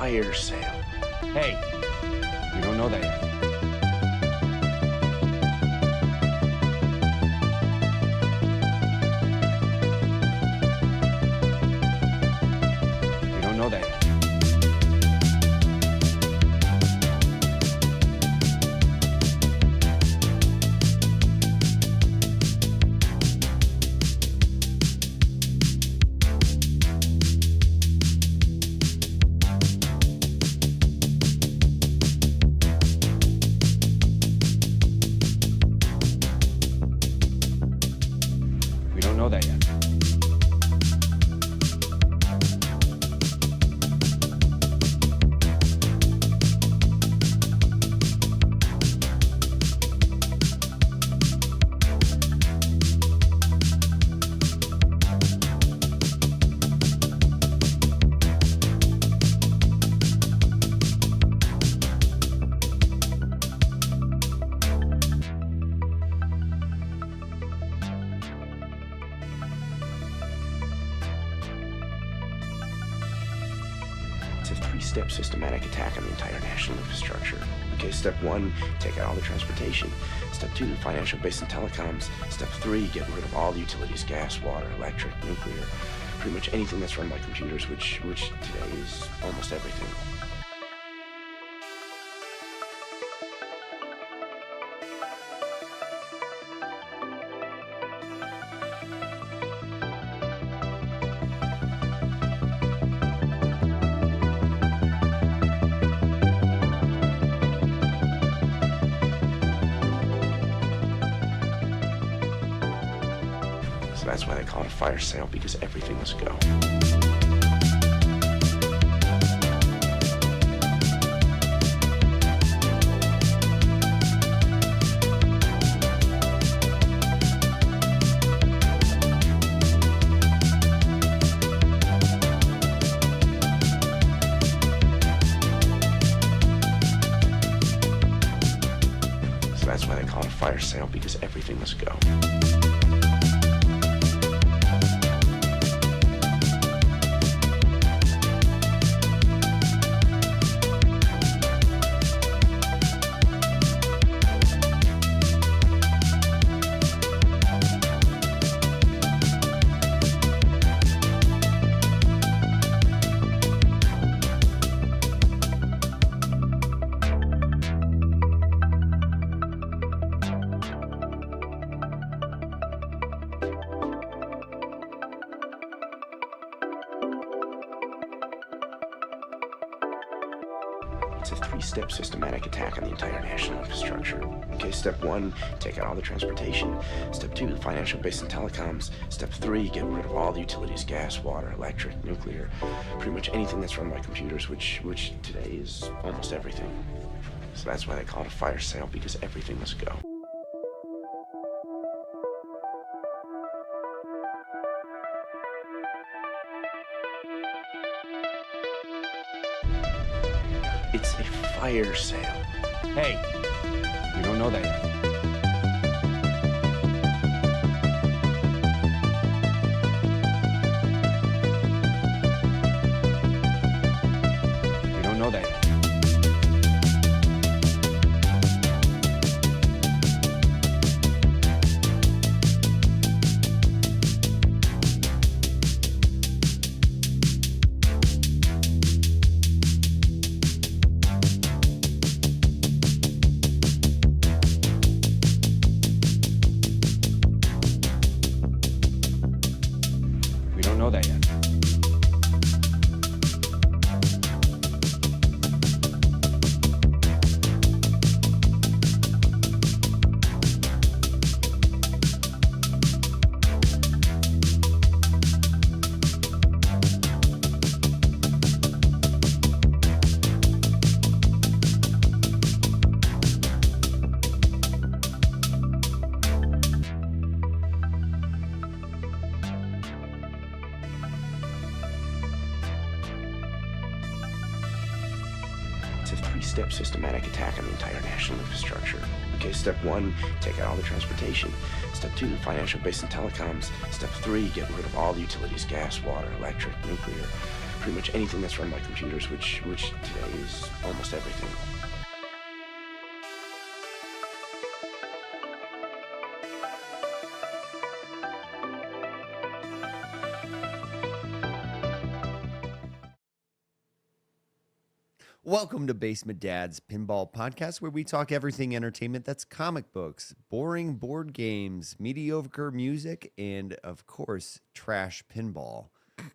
fire sale. Hey, we don't know that yet. We don't know that yet. We don't know that yet. It's a three-step systematic attack on the entire national infrastructure. Okay, step one, take out all the transportation. Step two, financial base and telecoms. Step three, get rid of all the utilities, gas, water, electric, nuclear, pretty much anything that's run by computers, which today is almost everything. So that's why they call it a fire sale, because everything must go. So that's why they call it a fire sale, because everything must go. It's a three-step systematic attack on the entire national infrastructure. Okay, step one, take out all the transportation. Step two, financial base and telecoms. Step three, get rid of all the utilities, gas, water, electric, nuclear, pretty much anything that's run by computers, which today is almost everything. So that's why they call it a fire sale, because everything must go. It's a fire sale. Hey, we don't know that yet. We don't know that yet. We don't know that yet. It's a three-step systematic attack on the entire national infrastructure. Okay, step one, take out all the transportation. Step two, financial base and telecoms. Step three, get rid of all the utilities, gas, water, electric, nuclear, pretty much anything that's run by computers, which today is almost everything. Welcome to Basement Dad's Pinball Podcast, where we talk everything entertainment that's comic books, boring board games, mediocre music, and, of course, trash pinball.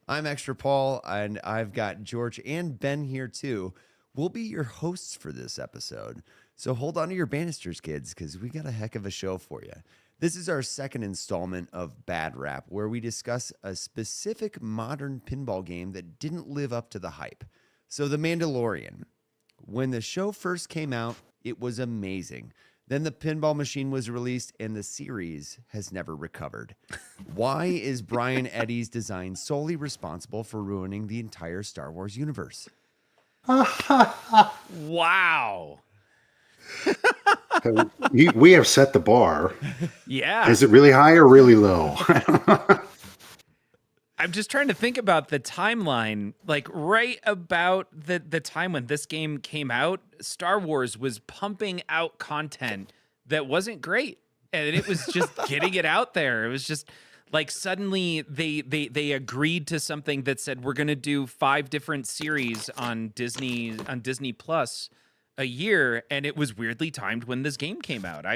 I'm Extra Paul, and I've got George and Ben here, too. We'll be your hosts for this episode, so hold on to your banisters, kids, because we got a heck of a show for you. This is our second installment of Bad Rap, where we discuss a specific modern pinball game that didn't live up to the hype. So The Mandalorian. When the show first came out, it was amazing. Then the pinball machine was released and the series has never recovered. Why is Brian Eddy's design solely responsible for ruining the entire Star Wars universe? Wow. We have set the bar. Yeah. Is it really high or really low? I'm just trying to think about the timeline. Like right about the time when this game came out, Star Wars was pumping out content that wasn't great. And it was just getting it out there. It was just like suddenly they agreed to something that said we're going to do 5 different series on Disney Plus a year, and it was weirdly timed when this game came out.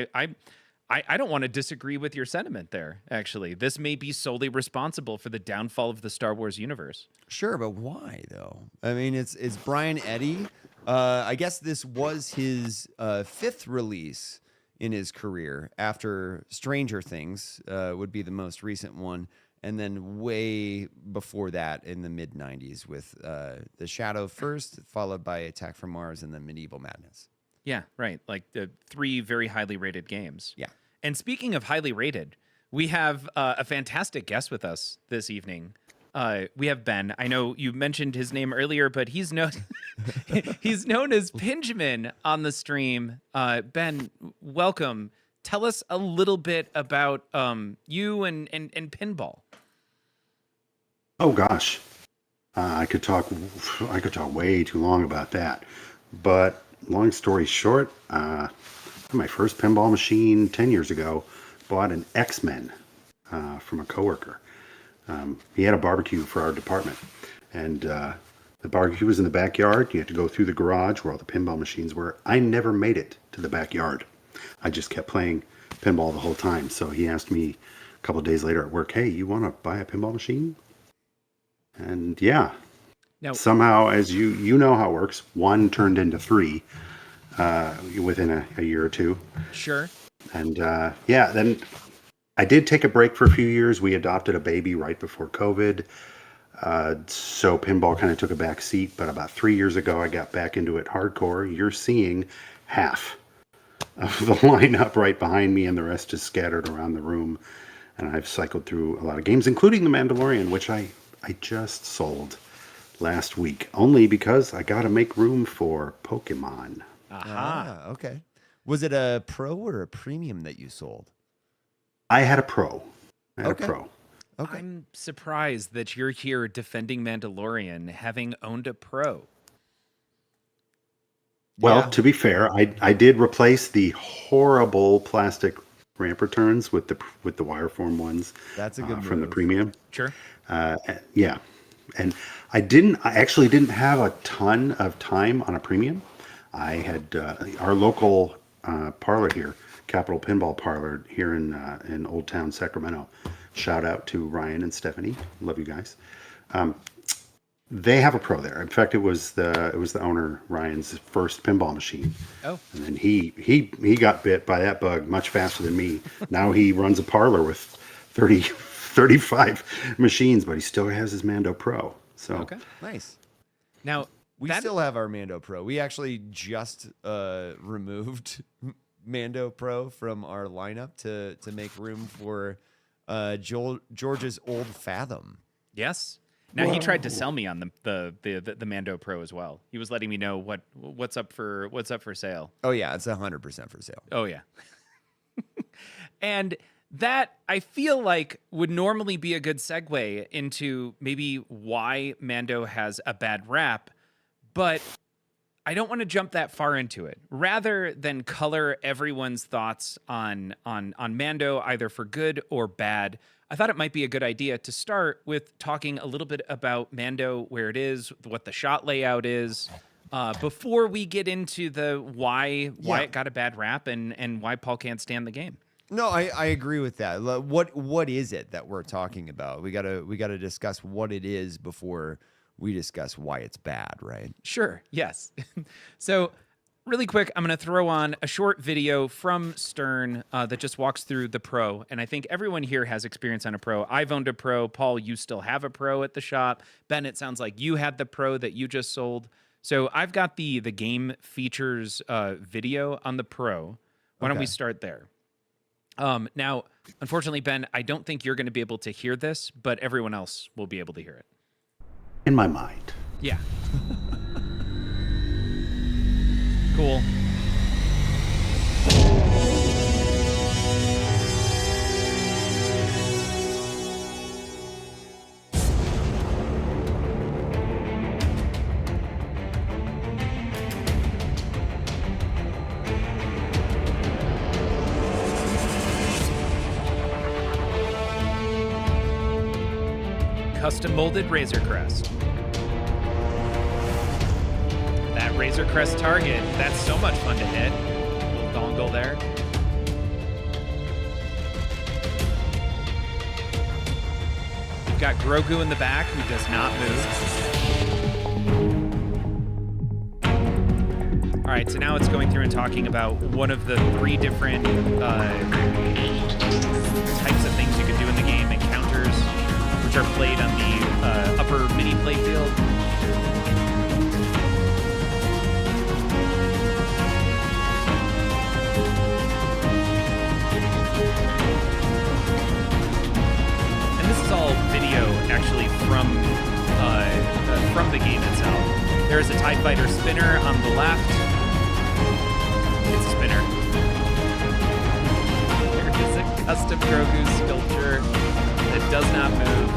I don't want to disagree with your sentiment there, actually. This may be solely responsible for the downfall of the Star Wars universe. Sure, but why, though? I mean, it's Brian Eddy. I guess this was his 5th release in his career after Stranger Things would be the most recent one. And then way before that in the mid-90s with The Shadow first, followed by Attack from Mars and then Medieval Madness. Yeah, right. Like the 3 very highly rated games. Yeah. And speaking of highly rated, we have a fantastic guest with us this evening. We have Ben. I know you mentioned his name earlier, but he's known he's known as Pinjamin on the stream. Ben, welcome. Tell us a little bit about you and pinball. Oh gosh, I could talk way too long about that. But long story short, my first pinball machine 10 years ago, bought an X-Men from a coworker. He had a barbecue for our department, and the barbecue was in the backyard. You had to go through the garage where all the pinball machines were. I never made it to the backyard. I just kept playing pinball the whole time. So he asked me a couple of days later at work, "Hey, you want to buy a pinball machine?" And yeah, Now, somehow, as you know how it works, 1 turned into 3 within a year or 2. sure. And then I did take a break for a few years. We adopted a baby right before COVID. So pinball kind of took a back seat. But about 3 years ago, I got back into it hardcore. You're seeing half of the lineup right behind me, and the rest is scattered around the room. And I've cycled through a lot of games, including The Mandalorian, which I just sold last week, only because I got to make room for Pokemon. Aha. Okay. Was it a pro or a premium that you sold? I had a pro. Okay. Okay. I'm surprised that you're here defending Mandalorian having owned a pro. Well, Yeah. to be fair, I did replace the horrible plastic ramp returns with the wireform ones. That's a good from the move. premium. Sure. Yeah, and I actually didn't have a ton of time on a premium. I had our local parlor here, Capital Pinball Parlor here in Old Town Sacramento. Shout out to Ryan and Stephanie. Love you guys. They have a pro there. In fact, it was the owner Ryan's first pinball machine. Oh. And then he got bit by that bug much faster than me. Now he runs a parlor with 35 machines, but he still has his Mando Pro. So Okay. Nice. Now, We still have our Mando Pro. We actually just removed Mando Pro from our lineup to make room for George's old Fathom. yes. Now he tried to sell me on the Mando Pro as well. He was letting me know what's up for sale. Oh yeah, it's 100% for sale. Oh yeah. And that I feel like would normally be a good segue into maybe why Mando has a bad rap, but I don't want to jump that far into it. Rather than color everyone's thoughts on Mando either for good or bad, I thought it might be a good idea to start with talking a little bit about Mando, where it is, what the shot layout is, before we get into the why it got a bad rap and why Paul can't stand the game. No, I agree with that. What is it that we're talking about? We gotta discuss what it is before we discuss why it's bad, right? Sure. Yes. So, really quick, I'm going to throw on a short video from Stern that just walks through the Pro, and I think everyone here has experience on a Pro. I've owned a Pro. Paul, you still have a Pro at the shop. Ben, it sounds like you had the Pro that you just sold. So I've got the game features video on the Pro. Why don't we start there? Now, unfortunately, Ben, I don't think you're going to be able to hear this, but everyone else will be able to hear it. In my mind. Yeah. Cool. Custom molded Razor Crest. That Razor Crest target, that's so much fun to hit. Little dongle there. We've got Grogu in the back who does not move. All right, so now it's going through and talking about one of the 3 different types of things you can do in the game, encounters, which are played on the upper mini playfield. And this is all video, actually, from the game itself. There is a TIE Fighter spinner on the left. It's a spinner. There is a custom Grogu sculpture that does not move.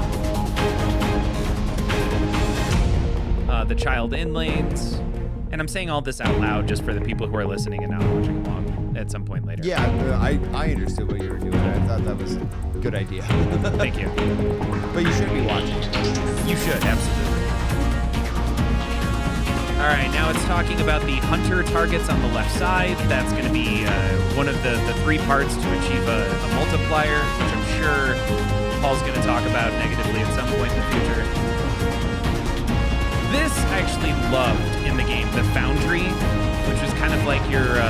The child inlanes. And I'm saying all this out loud just for the people who are listening and not watching along at some point later. Yeah, I understood what you were doing. I thought that was a good idea. Thank you. But you should be watching. You should, absolutely. All right, now it's talking about the hunter targets on the left side. That's going to be one of the 3 parts to achieve a multiplier, which I'm sure Paul's going to talk about negatively at some point in the future. This I actually loved in the game, the Foundry, which was kind of like your,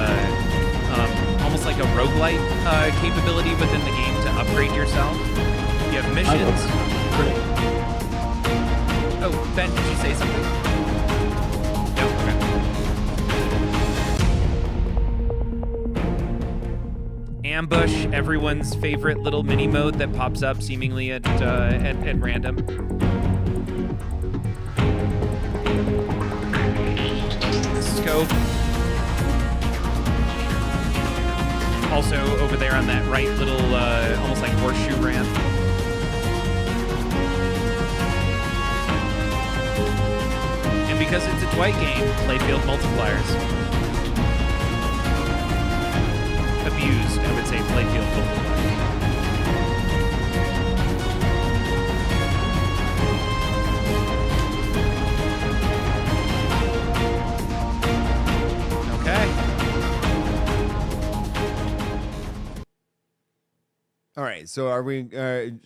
almost like a roguelite capability within the game to upgrade yourself. You have missions. Oh, Ben, did you say something? No, okay. Ambush, everyone's favorite little mini mode that pops up seemingly at random. Scope. Also over there on that right little, almost like horseshoe ramp. And because it's a Dwight game, playfield multipliers. Abused, I would say, playfield multipliers. All right, so are we?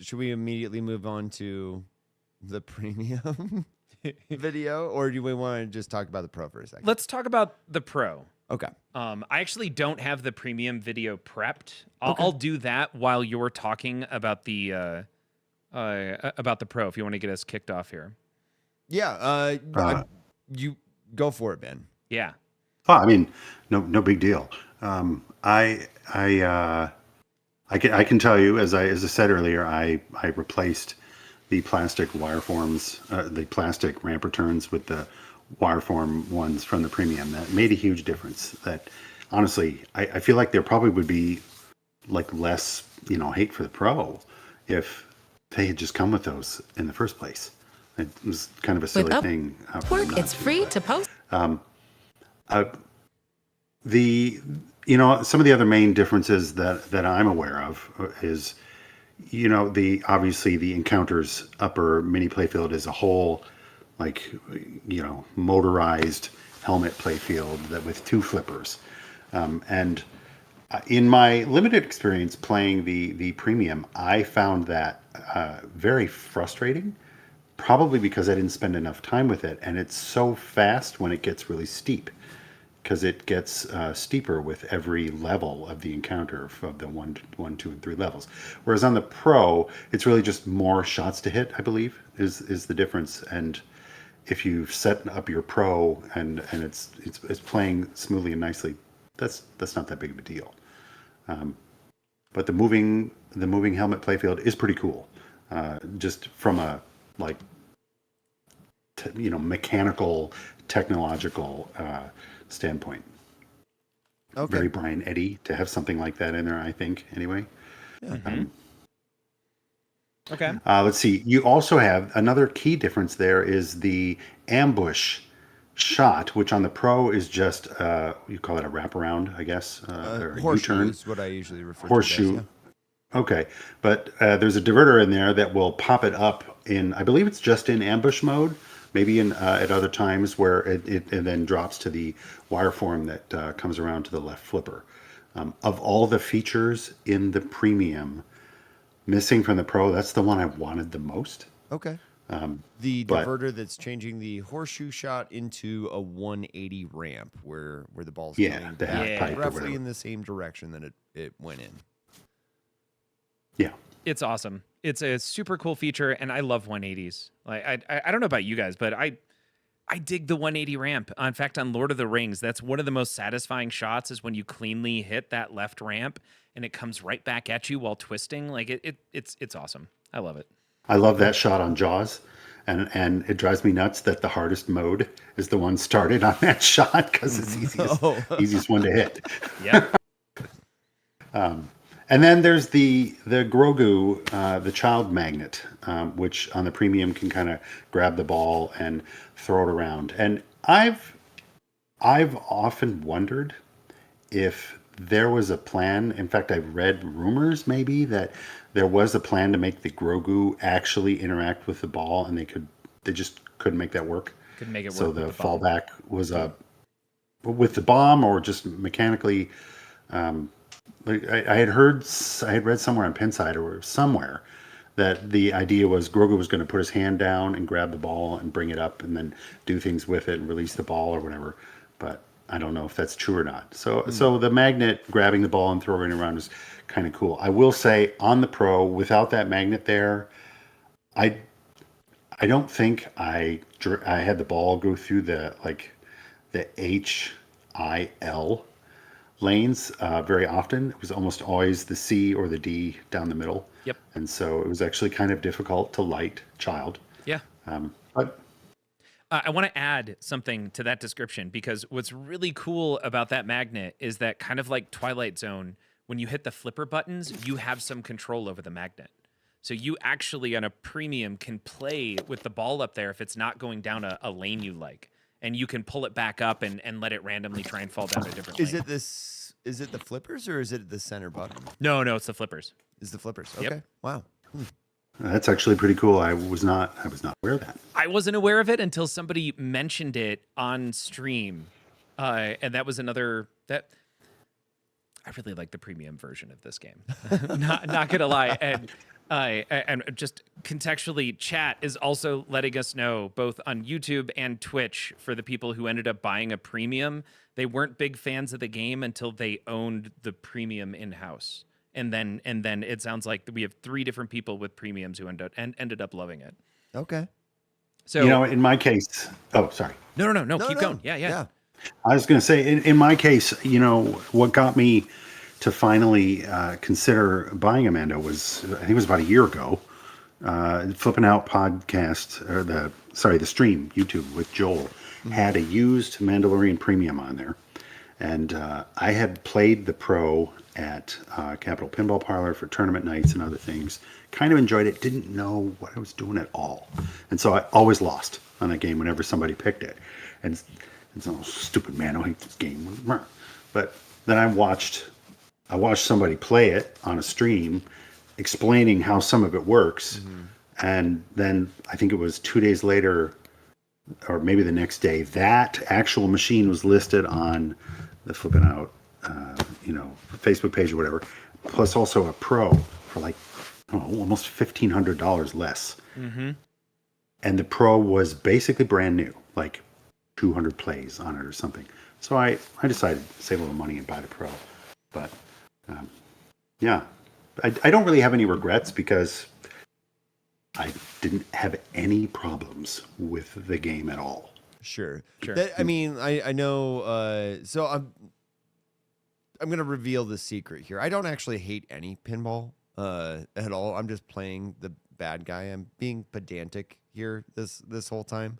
Should we immediately move on to the premium video, or do we want to just talk about the Pro for a second? Let's talk about the Pro. Okay. I actually don't have the premium video prepped. I'll do that while you're talking about the Pro. If you want to get us kicked off here. Yeah. You go for it, Ben. Yeah. Oh, I mean, no big deal. I can tell you, as I said earlier, I replaced the plastic wire forms, the plastic ramp returns with the wire form ones from the premium. That made a huge difference. That honestly, I feel like there probably would be like less, hate for the Pro if they had just come with those in the first place. It was kind of a silly thing. For them not It's free to post. Some of the other main differences that I'm aware of is, obviously the Encounter's upper mini playfield is a whole, motorized helmet playfield that with 2 flippers. And in my limited experience playing the premium, I found that very frustrating, probably because I didn't spend enough time with it. And it's so fast when it gets really steep, because it gets steeper with every level of the Encounter of the 1, 2, and 3 levels. Whereas on the Pro, it's really just more shots to hit, I believe, is the difference. And if you set up your Pro and it's playing smoothly and nicely, that's not that big of a deal. But the moving helmet playfield is pretty cool, just from a mechanical, technological standpoint. Okay. Very Brian Eddy to have something like that in there, I think. Anyway. Okay. Let's see. You also have another key difference there is the ambush shot, which on the Pro is just you call it a wraparound, I guess, or a Horseshoe U-turn. is what I usually refer Horseshoe. to it as, Okay, but there's a diverter in there that will pop it up in, I believe it's just in ambush mode, maybe in at other times where it then drops to the wire form that comes around to the left flipper. Of all the features in the premium, missing from the Pro, that's the one I wanted the most. Okay. The but- diverter that's changing the horseshoe shot into a 180 ramp where the ball's Yeah, coming the back half pipe or roughly whatever. in the same direction that it went in. Yeah. It's awesome. It's a super cool feature, and I love 180s. Like I don't know about you guys, but I dig the 180 ramp. In fact, on Lord of the Rings, that's one of the most satisfying shots is when you cleanly hit that left ramp and it comes right back at you while twisting. Like it's awesome. I love it. I love that shot on Jaws, and it drives me nuts that the hardest mode is the one started on that shot because it's easiest one to hit. Yeah. And then there's the Grogu, the child magnet, which on the premium can kind of grab the ball and throw it around. And I've often wondered if there was a plan. In fact, I've read rumors maybe that there was a plan to make the Grogu actually interact with the ball, and they just couldn't make that work. Could make it work. So with the bomb. fallback was with the bomb, or just mechanically. I had read somewhere on Pinside or somewhere that the idea was Grogu was going to put his hand down and grab the ball and bring it up and then do things with it and release the ball or whatever. But I don't know if that's true or not. So the magnet grabbing the ball and throwing it around is kind of cool. I will say on the Pro, without that magnet there, I don't think I had the ball go through the HIL lanes very often. It was almost always the C or the D down the middle. Yep. And so it was actually kind of difficult to light child. Yeah. But I want to add something to that description, because what's really cool about that magnet is that, kind of like Twilight Zone, when you hit the flipper buttons, you have some control over the magnet. So you actually on a premium can play with the ball up there if it's not going down a lane you like. And you can pull it back up and let it randomly try and fall down a different lane. Is it the flippers or is it the center button? No, it's the flippers. Is the flippers? Yep. Okay. Wow. that's actually pretty cool. I was not aware of that. I wasn't aware of it until somebody mentioned it on stream. And that was another that I really like the premium version of this game. not gonna lie. And just contextually, chat is also letting us know, both on YouTube and Twitch, for the people who ended up buying a premium, they weren't big fans of the game until they owned the premium in-house. And then it sounds like we have 3 different people with premiums who ended up loving it. Okay. So In my case, sorry. No, keep going. Yeah. I was going to say, in my case, what got me to finally consider buying a Mando was, I think it was about a year ago, Flipping Out podcast, or the stream, YouTube with Joel, had a used Mandalorian premium on there. And I had played the Pro at Capital Pinball Parlor for tournament nights and other things. Kind of enjoyed it. Didn't know what I was doing at all. And so I always lost on that game whenever somebody picked it. And so, stupid man, I hate this game. But then I watched somebody play it on a stream, explaining how some of it works. And then I think it was 2 days later, or maybe the next day, that actual machine was listed on the flipping out, Facebook page or whatever, plus also a Pro for like almost $1,500 less. And the Pro was basically brand new, like 200 plays on it or something. So I decided to save a little money and buy the Pro. But yeah, I don't really have any regrets because I didn't have any problems with the game at all. Sure. Sure. I mean, I know. So I'm gonna reveal the secret here. I don't actually hate any pinball at all. I'm just playing the bad guy. I'm being pedantic here this whole time,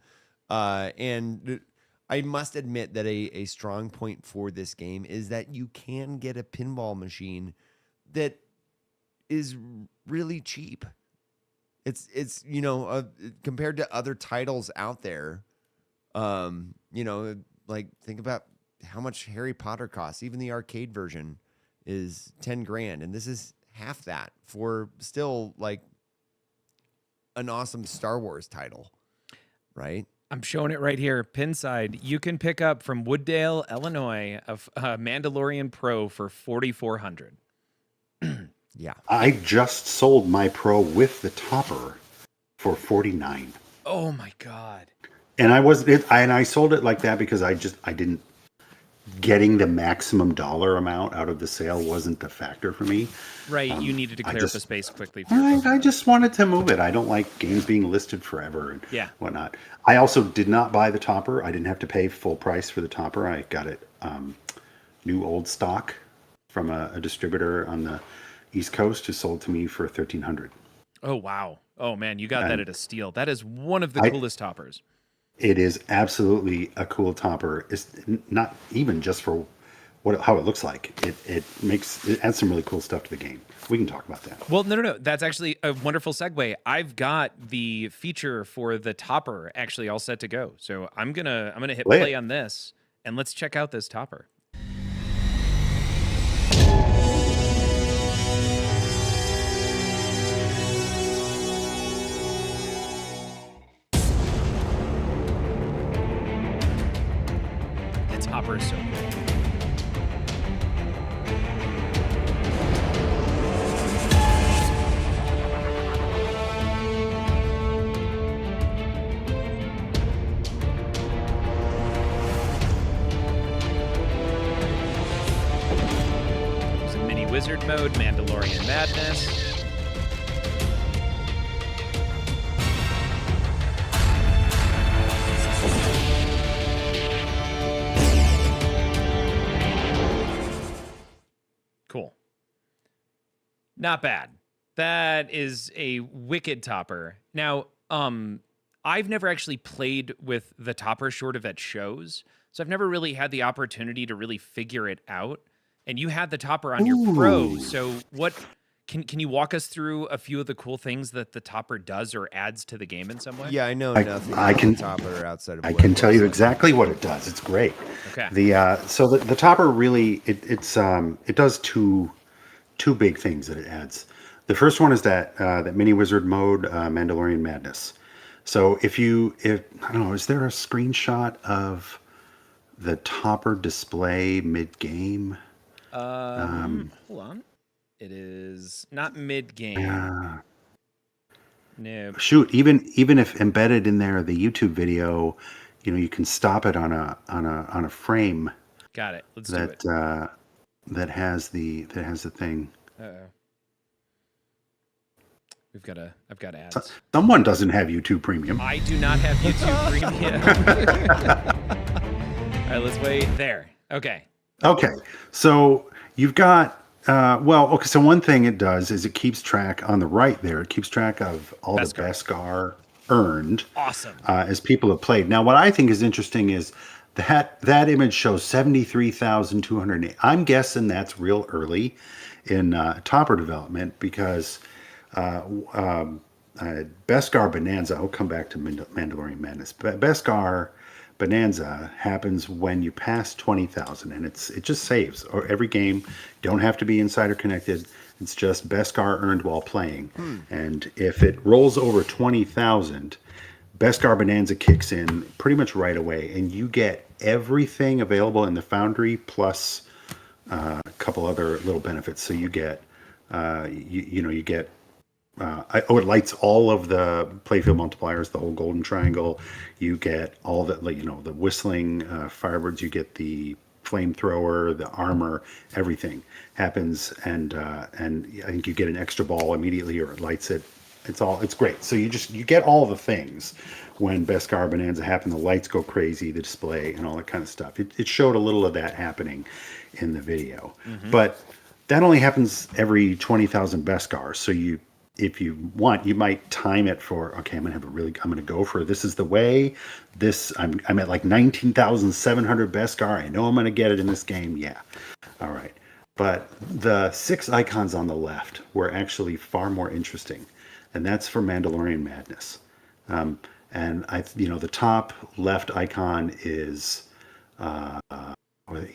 and I must admit that a strong point for this game is that you can get a pinball machine that is really cheap. It's compared to other titles out there, like think about how much Harry Potter costs. Even the arcade version is 10 grand, and this is half that for still like an awesome Star Wars title, right? I'm showing it right here. Pinside. You can pick up from Wooddale, Illinois, a Mandalorian Pro for $4,400. Yeah. I just sold my Pro with the topper for $49. Oh my God. And I sold it like that because I didn't getting the maximum dollar amount out of the sale wasn't the factor for me. Right. You needed to clear up a space quickly. I just wanted to move it. I don't like games being listed forever and whatnot. I also did not buy the topper. I didn't have to pay full price for the topper. I got it new old stock from a distributor on the East Coast who sold to me for $1,300. Oh, wow. Oh, man, you got that at a steal. That is one of the coolest toppers. It is absolutely a cool topper. It's not even just for how it looks like. It adds some really cool stuff to the game. We can talk about that. Well, no. That's actually a wonderful segue. I've got the feature for the topper actually all set to go. So I'm gonna hit play on this and let's check out this topper. Topper is so cool. There's a mini wizard mode, Mandalorian madness. Cool. Not bad. That is a wicked topper. Now, I've never actually played with the topper short of at shows, so I've never really had the opportunity to really figure it out. And you had the topper on your Pro, so what can you walk us through a few of the cool things that the topper does or adds to the game in some way? Yeah, I know nothing about the topper outside of I can tell you exactly what it does. It's great. Okay. The topper really it does two big things that it adds. The first one is that mini wizard mode, Mandalorian madness. So if I don't know, is there a screenshot of the topper display mid game? Hold on. It is not mid game. No. Shoot, even if embedded in there, the YouTube video, you can stop it on a frame. Got it. Let's do it. That has the thing. Uh-oh. I've got ads. Someone doesn't have YouTube Premium. I do not have YouTube Premium. All right, let's wait. There. Okay. Okay. So you've got so one thing it does is it keeps track on the right there. It keeps track of all the Beskar earned. Awesome. As people have played. Now, what I think is interesting is That image shows 73,208. I'm guessing that's real early in Topper development because uh, um, Beskar Bonanza. I'll come back to Mandalorian Madness. But Beskar Bonanza happens when you pass 20,000, and it just saves. Or every game, don't have to be insider connected. It's just Beskar earned while playing, and if it rolls over 20,000. Beskar Bonanza kicks in pretty much right away, and you get everything available in the Foundry plus a couple other little benefits. So you get, you get. It lights all of the playfield multipliers, the whole golden triangle. You get all the, the whistling firebirds. You get the flamethrower, the armor, everything happens, and I think you get an extra ball immediately, or it lights it. It's great. So you get all the things when Beskar Bonanza happened. The lights go crazy, the display, and all that kind of stuff. It showed a little of that happening in the video, but that only happens every 20,000 Beskar. So if you want, you might time it for, okay, I'm gonna go for, this is the way. I'm at like 19,700 Beskar. I know I'm gonna get it in this game. Yeah, all right. But the 6 icons on the left were actually far more interesting. And that's for Mandalorian Madness. And the top left icon is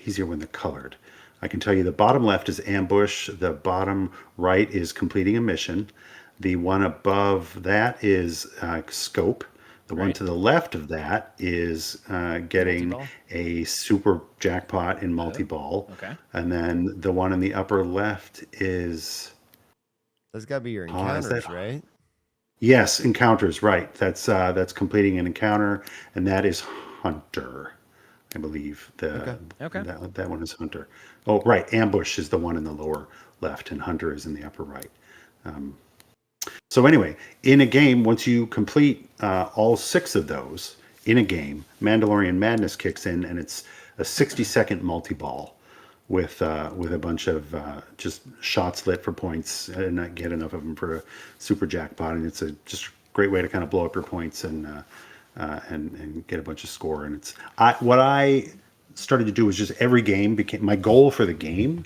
easier when they're colored. I can tell you the bottom left is ambush. The bottom right is completing a mission. The one above that is scope. The one to the left of that is getting a super jackpot in multi-ball. Okay. And then the one in the upper left is... That's got to be your encounters, right? Yes, encounters, right. That's completing an encounter, and that is Hunter, I believe. Okay. That one is Hunter. Oh, right. Ambush is the one in the lower left, and Hunter is in the upper right. So anyway, in a game, once you complete all 6 of those in a game, Mandalorian Madness kicks in, and it's a 60-second multi-ball with a bunch of just shots lit for points and not get enough of them for a super jackpot. And it's just a great way to kind of blow up your points and get a bunch of score. And what I started to do was just every game became my goal for the game.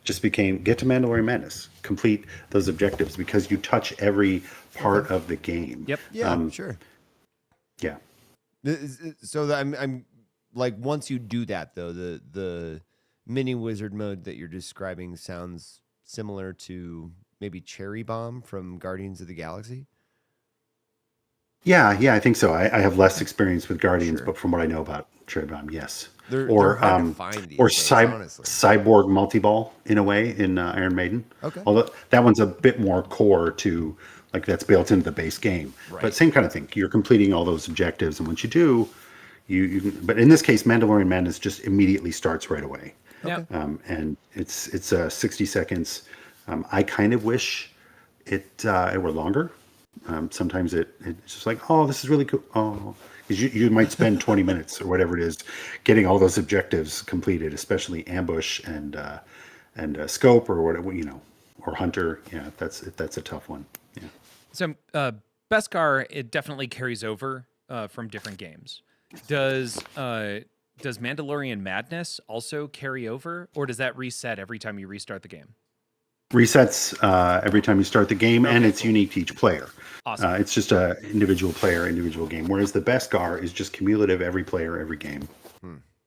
Just became get to Mandalorian Madness, complete those objectives, because you touch every part of the game. Yep. Yeah, sure. Yeah. So I'm like, once you do that though, the mini wizard mode that you're describing sounds similar to maybe Cherry Bomb from Guardians of the Galaxy. Yeah, I think so. I have less experience with Guardians, but from what I know about Cherry Bomb, yes. They're hard to find these days, honestly. Cyborg multi-ball in a way in Iron Maiden. Okay. Although that one's a bit more core to, like, that's built into the base game. Right. But same kind of thing. You're completing all those objectives, and once you do, but in this case, Mandalorian Madness just immediately starts right away. Okay. And it's 60 seconds. I kind of wish it were longer. Sometimes it's just like, oh, this is really cool. Oh, because you might spend 20 minutes or whatever it is getting all those objectives completed, especially ambush and scope or whatever, or hunter. Yeah, that's a tough one. Yeah. So Beskar, it definitely carries over from different games. Does Mandalorian Madness also carry over, or does that reset every time you restart the game? Resets every time you start the game, and it's unique to each player. Awesome. It's just a individual player, individual game, whereas the Beskar is just cumulative, every player, every game.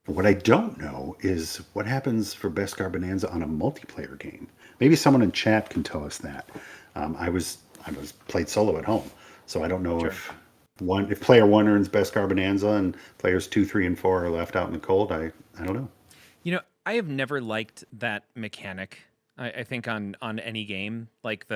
What I don't know is what happens for Beskar Bonanza on a multiplayer game. Maybe someone in chat can tell us that. I was played solo at home, so I don't know if player 1 earns Beskar Bonanza and players 2, 3, and 4 are left out in the cold. I don't know. I have never liked that mechanic. I think on any game, like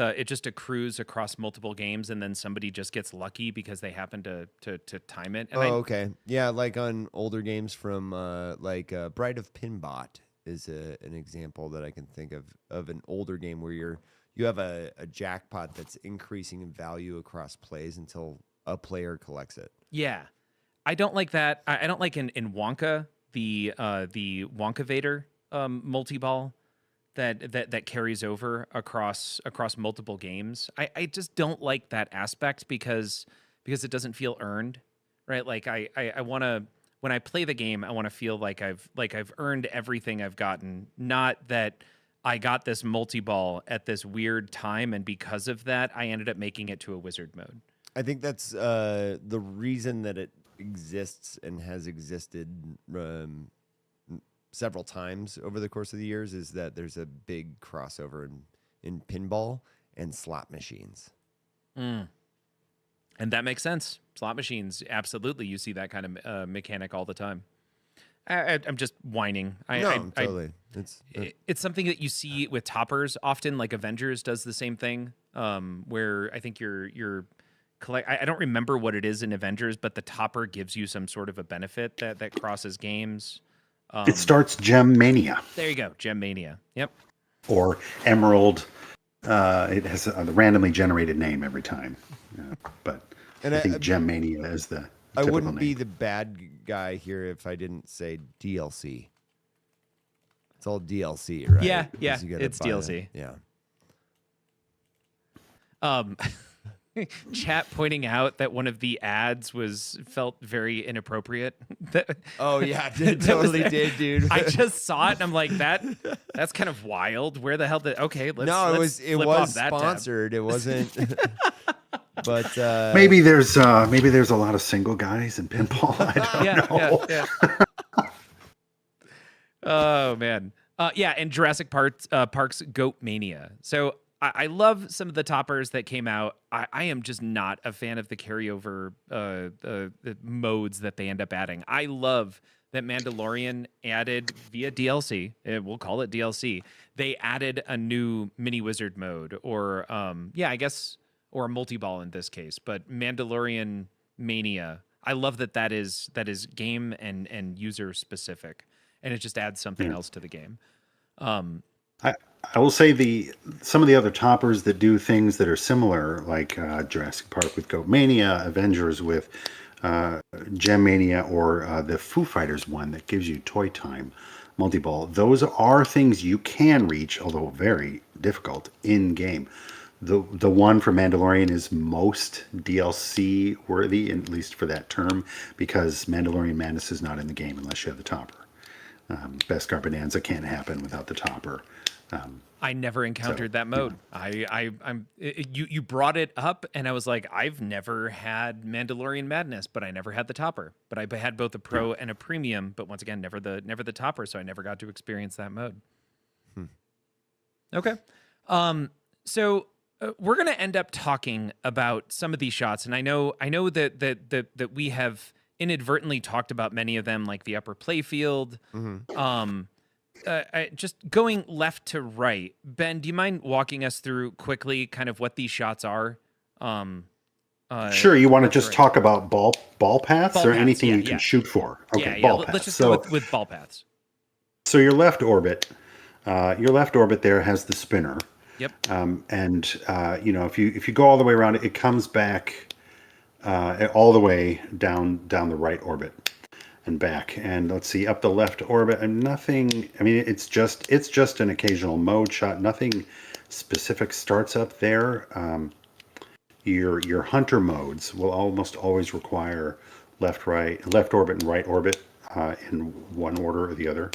it just accrues across multiple games, and then somebody just gets lucky because they happen to time it. And okay. Yeah, like on older games from Bride of Pinbot is an example that I can think of an older game where you have a jackpot that's increasing in value across plays until a player collects it. Yeah, I don't like that. I don't like in Wonka the Wonka Vader multi-ball that carries over across multiple games. I just don't like that aspect because it doesn't feel earned, right? Like I want when I play the game, I want to feel like I've earned everything I've gotten, not that I got this multi-ball at this weird time, and because of that, I ended up making it to a wizard mode. I think that's the reason that it exists and has existed several times over the course of the years is that there's a big crossover in pinball and slot machines. And that makes sense. Slot machines, absolutely. You see that kind of mechanic all the time. I'm just whining. Totally. It's something that you see with toppers often, like Avengers does the same thing, where I think you're collect. I don't remember what it is in Avengers, but the topper gives you some sort of a benefit that crosses games. It starts Gem Mania. There you go, Gem Mania. Yep. Or Emerald. It has a randomly generated name every time. But And I think Gem Mania is the I typical wouldn't be name. the bad guy here if I didn't say DLC. It's all DLC, right? Yeah, Because you gotta it's buy it. DLC. Yeah. Chat pointing out that one of the ads felt very inappropriate. Oh yeah, it That was totally there. did, dude. I just saw it and I'm like, that's kind of wild. Where the hell did? Okay, let's. No, let's it flip was off that tab. sponsored. It wasn't. But Maybe there's a lot of single guys in pinball. I don't know. Yeah. Oh man. Yeah, and Jurassic Park's Goat Mania. So I love some of the toppers that came out. I am just not a fan of the carryover the modes that they end up adding. I love that Mandalorian added via DLC. We'll call it DLC. They added a new mini wizard mode, or I guess, or a multi-ball in this case. But Mandalorian Mania, I love that is game and user specific, and it just adds something else to the game. I will say some of the other toppers that do things that are similar, like Jurassic Park with Goat Mania, Avengers with Gem Mania, or the Foo Fighters one that gives you Toy Time multi-ball. Those are things you can reach, although very difficult in game. The one for Mandalorian is most DLC worthy, at least for that term, because Mandalorian Madness is not in the game unless you have the topper. Beskar Bonanza can't happen without the topper. I never encountered that mode. You brought it up, and I was like, I've never had Mandalorian Madness, but I never had the topper. But I had both a pro and a premium, but once again, never the topper, so I never got to experience that mode. Okay, so we're gonna end up talking about some of these shots, and I know that we have inadvertently talked about many of them, like the upper playfield. Just going left to right, Ben, do you mind walking us through quickly kind of what these shots are? Sure. You want to just talk about ball paths Ball or paths, anything yeah, you can yeah. shoot for? Okay, Yeah. ball paths. Let's just So, go with ball paths. so your left orbit there has the spinner. Yep. If you go all the way around it, it comes back all the way down the right orbit and back. And let's see, up the left orbit, and nothing. I mean, it's just an occasional mode shot. Nothing specific starts up there. Your hunter modes will almost always require left orbit and right orbit in one order or the other.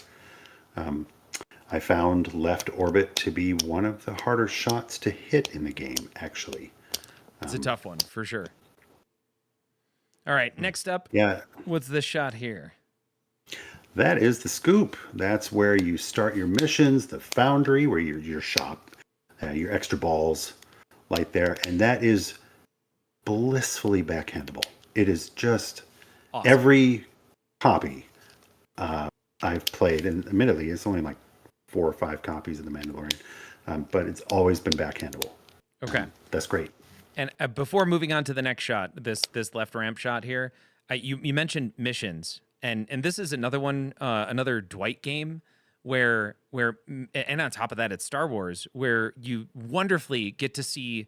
I found left orbit to be one of the harder shots to hit in the game, actually. It's a tough one, for sure. All right, next up, Yeah, what's this shot here? that is the scoop. That's where you start your missions, the foundry, where your shop, your extra balls, light there. And that is blissfully backhandable. It is just Awesome. every copy I've played, and admittedly, it's only like 4 or 5 copies of The Mandalorian, but it's always been backhandable. Okay. That's great. And before moving on to the next shot, this left ramp shot here, you mentioned missions, and this is another one, another Dwight game where and on top of that, it's Star Wars, where you wonderfully get to see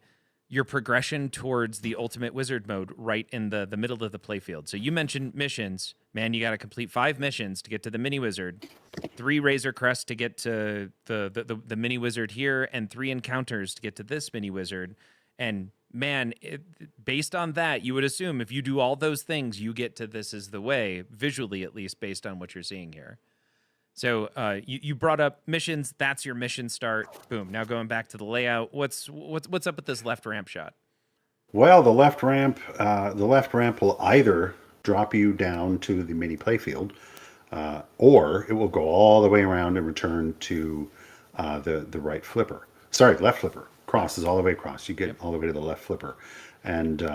your progression towards the ultimate wizard mode right in the middle of the playfield. So you mentioned missions, man. You got to complete 5 missions to get to the mini wizard, 3 Razor Crest to get to the mini wizard here, and 3 encounters to get to this mini wizard. And man, based on that, you would assume if you do all those things, you get to this is the way, visually at least, based on what you're seeing here. So you brought up missions. That's your mission start. Boom. Now going back to the layout. What's up with this left ramp shot? Well, the left ramp will either drop you down to the mini playfield, or it will go all the way around and return to the right flipper. Sorry, left flipper. Crosses all the way across. You get all the way to the left flipper, and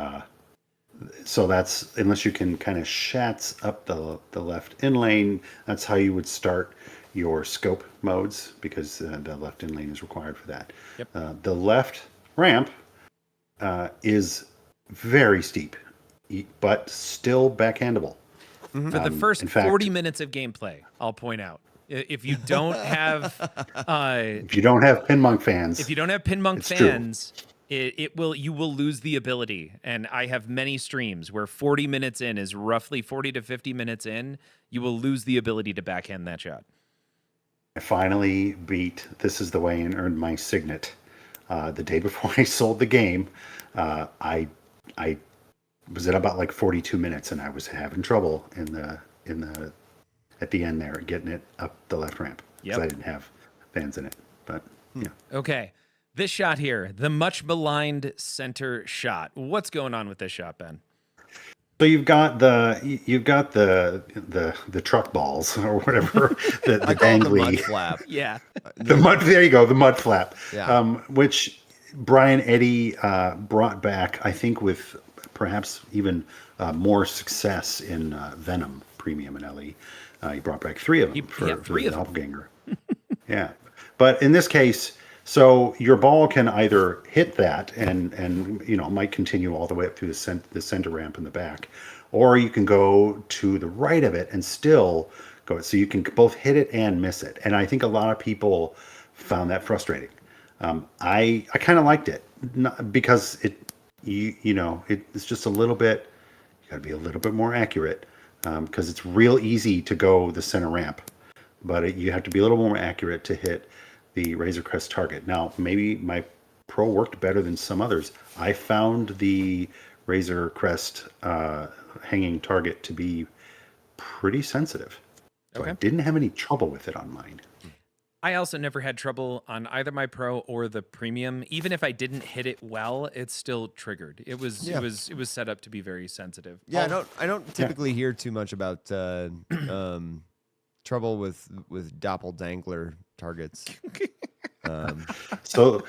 so that's, unless you can kind of shats up the left in lane, that's how you would start your scope modes, because the left in lane is required for that. Yep. The left ramp is very steep, but still backhandable. For the first 40 minutes of gameplay, I'll point out, if you don't have if you don't have Pinmonk fans, you will lose the ability. And I have many streams where 40 minutes in is roughly 40 to 50 minutes in, you will lose the ability to backhand that shot. I finally beat This Is the Way and earned my signet. The day before I sold the game, I was at about like 42 minutes, and I was having trouble at the end there, getting it up the left ramp, because I didn't have fans in it. But yeah. Okay. This shot here, the much maligned center shot. What's going on with this shot, Ben? So you've got the truck balls or whatever, the dangly the mud flap. Yeah. The mud. There you go, the mud flap. Yeah. Which Brian Eddy brought back, I think, with perhaps even more success in Venom Premium and LE. He brought back 3 of them for the doppelganger. Yeah, but in this case, so your ball can either hit that and might continue all the way up through the center ramp in the back, or you can go to the right of it and still go. So you can both hit it and miss it. And I think a lot of people found that frustrating. I kind of liked it, because it's just a little bit. You got to be a little bit more accurate, because it's real easy to go the center ramp, but you have to be a little more accurate to hit the Razor Crest target. Now, maybe my Pro worked better than some others. I found the Razor Crest hanging target to be pretty sensitive. So I didn't have any trouble with it on mine. I also never had trouble on either my Pro or the Premium. Even if I didn't hit it well, it still triggered. It was set up to be very sensitive. Yeah, I don't typically hear too much about trouble with doppel-dangler targets. So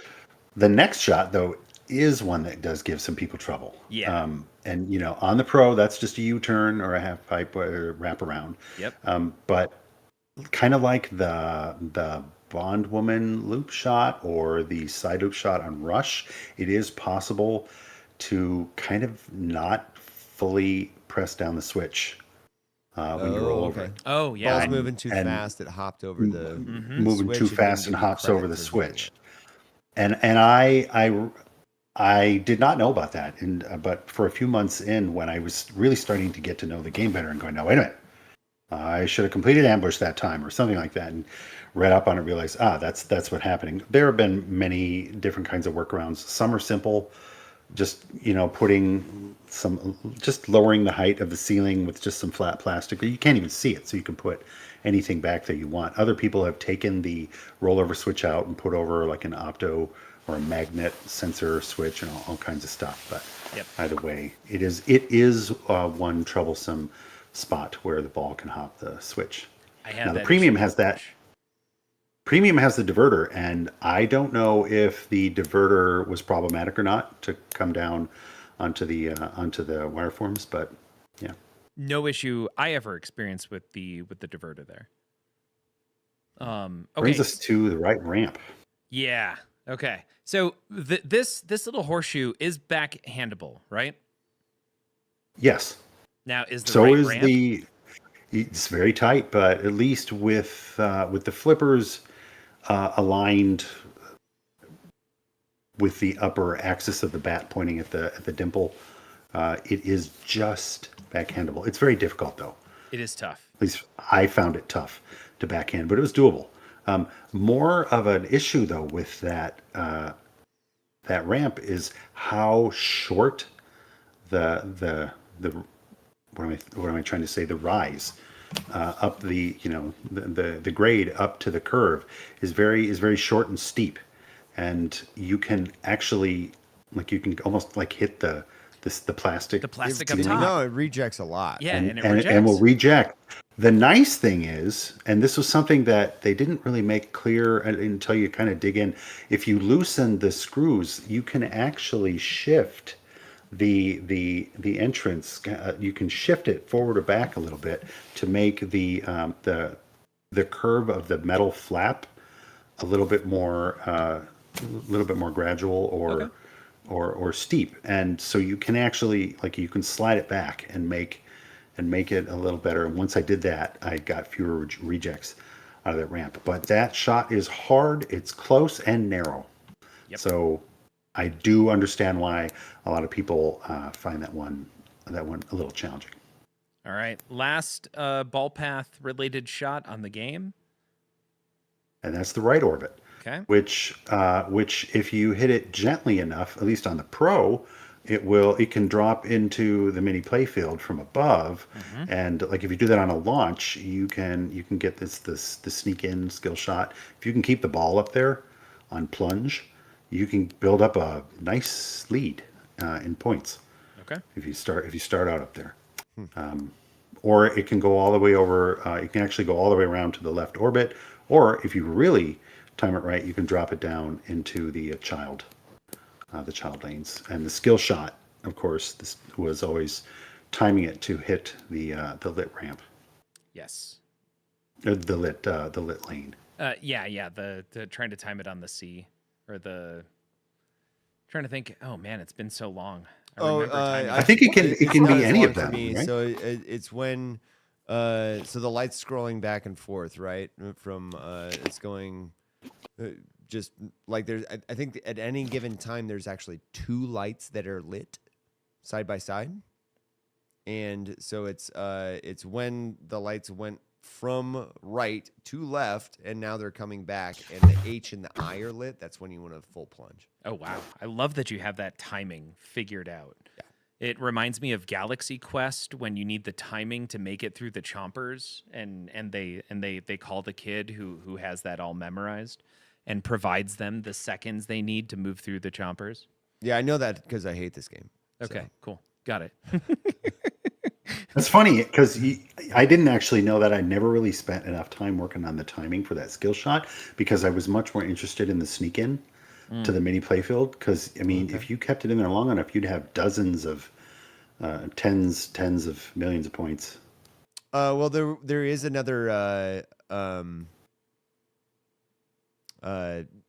the next shot, though, is one that does give some people trouble. Yeah. And on the Pro, that's just a U-turn or a half pipe or a wraparound. Yep. But kind of like the Bondwoman loop shot or the side loop shot on Rush, it is possible to kind of not fully press down the switch when you roll over it. Oh, yeah. Ball's moving too fast. It hopped over the moving switch. too fast and hops over the switch. And I did not know about that. But for a few months in, when I was really starting to get to know the game better and going, now wait a minute, I should have completed ambush that time or something like that, and read up on it, realized that's what's happening. There have been many different kinds of workarounds. Some are simple, just just lowering the height of the ceiling with just some flat plastic. You can't even see it, so you can put anything back that you want. Other people have taken the rollover switch out and put over like an opto or a magnet sensor switch and all kinds of stuff. But either way, it is one troublesome spot where the ball can hop the switch. Now the Premium has that. Premium has the diverter, and I don't know if the diverter was problematic or not to come down onto the wireforms, but yeah. No issue I ever experienced with the diverter there. Okay. Brings us to the right ramp. Yeah. Okay. So this little horseshoe is backhandable, right? Yes. Now is the so right is ramp? It's very tight, but at least with the flippers aligned with the upper axis of the bat pointing at the dimple, it is just backhandable. It's very difficult, though. It is tough. At least I found it tough to backhand, but it was doable. More of an issue, though, with that that ramp is how short the what am I trying to say? The rise up the the grade up to the curve is very short and steep, and you can actually you can almost hit the plastic. The plastic up ceiling. top. No, it rejects a lot. Yeah, and it and rejects. will reject. The nice thing is, and this was something that they didn't really make clear until you kind of dig in, if you loosen the screws, you can actually shift the entrance. You can shift it forward or back a little bit to make the curve of the metal flap a little bit more gradual or steep, and so you can actually you can slide it back and make it a little better. And once I did that, I got fewer rejects out of that ramp. But that shot is hard, it's close and narrow. Yep. So I do understand why a lot of people find that one a little challenging. All right. Last ball path related shot on the game. And that's the right orbit. Okay. Which if you hit it gently enough, at least on the Pro, it can drop into the mini playfield from above. And if you do that on a launch, you can get the sneak in skill shot. If you can keep the ball up there on plunge, you can build up a nice lead in points. Okay. If you start out up there. Or it can go all the way over. It can actually go all the way around to the left orbit. Or if you really time it right, you can drop it down into the child lanes. And the skill shot, of course, this was always timing it to hit the lit ramp. Yes. Or the lit lane. Yeah. The trying to time it on the C or the trying to think. Oh man, it's been so long. I think it can be any of them. Right? So it's when so the light's scrolling back and forth, right? From it's going just there's I think at any given time there's actually 2 lights that are lit side by side. And so it's when the lights went from right to left and now they're coming back and the H and the I are lit, that's when you want a full plunge. Oh wow. I love that you have that timing figured out. Yeah. It reminds me of Galaxy Quest when you need the timing to make it through the chompers and they call the kid who has that all memorized and provides them the seconds they need to move through the chompers. Yeah, I know that because I hate this game. Okay, So. cool. Got it. That's funny because I didn't actually know that. I never really spent enough time working on the timing for that skill shot because I was much more interested in the sneak in to the mini playfield. Because I mean, if you kept it in there long enough, you'd have dozens of tens of millions of points. Well, there is another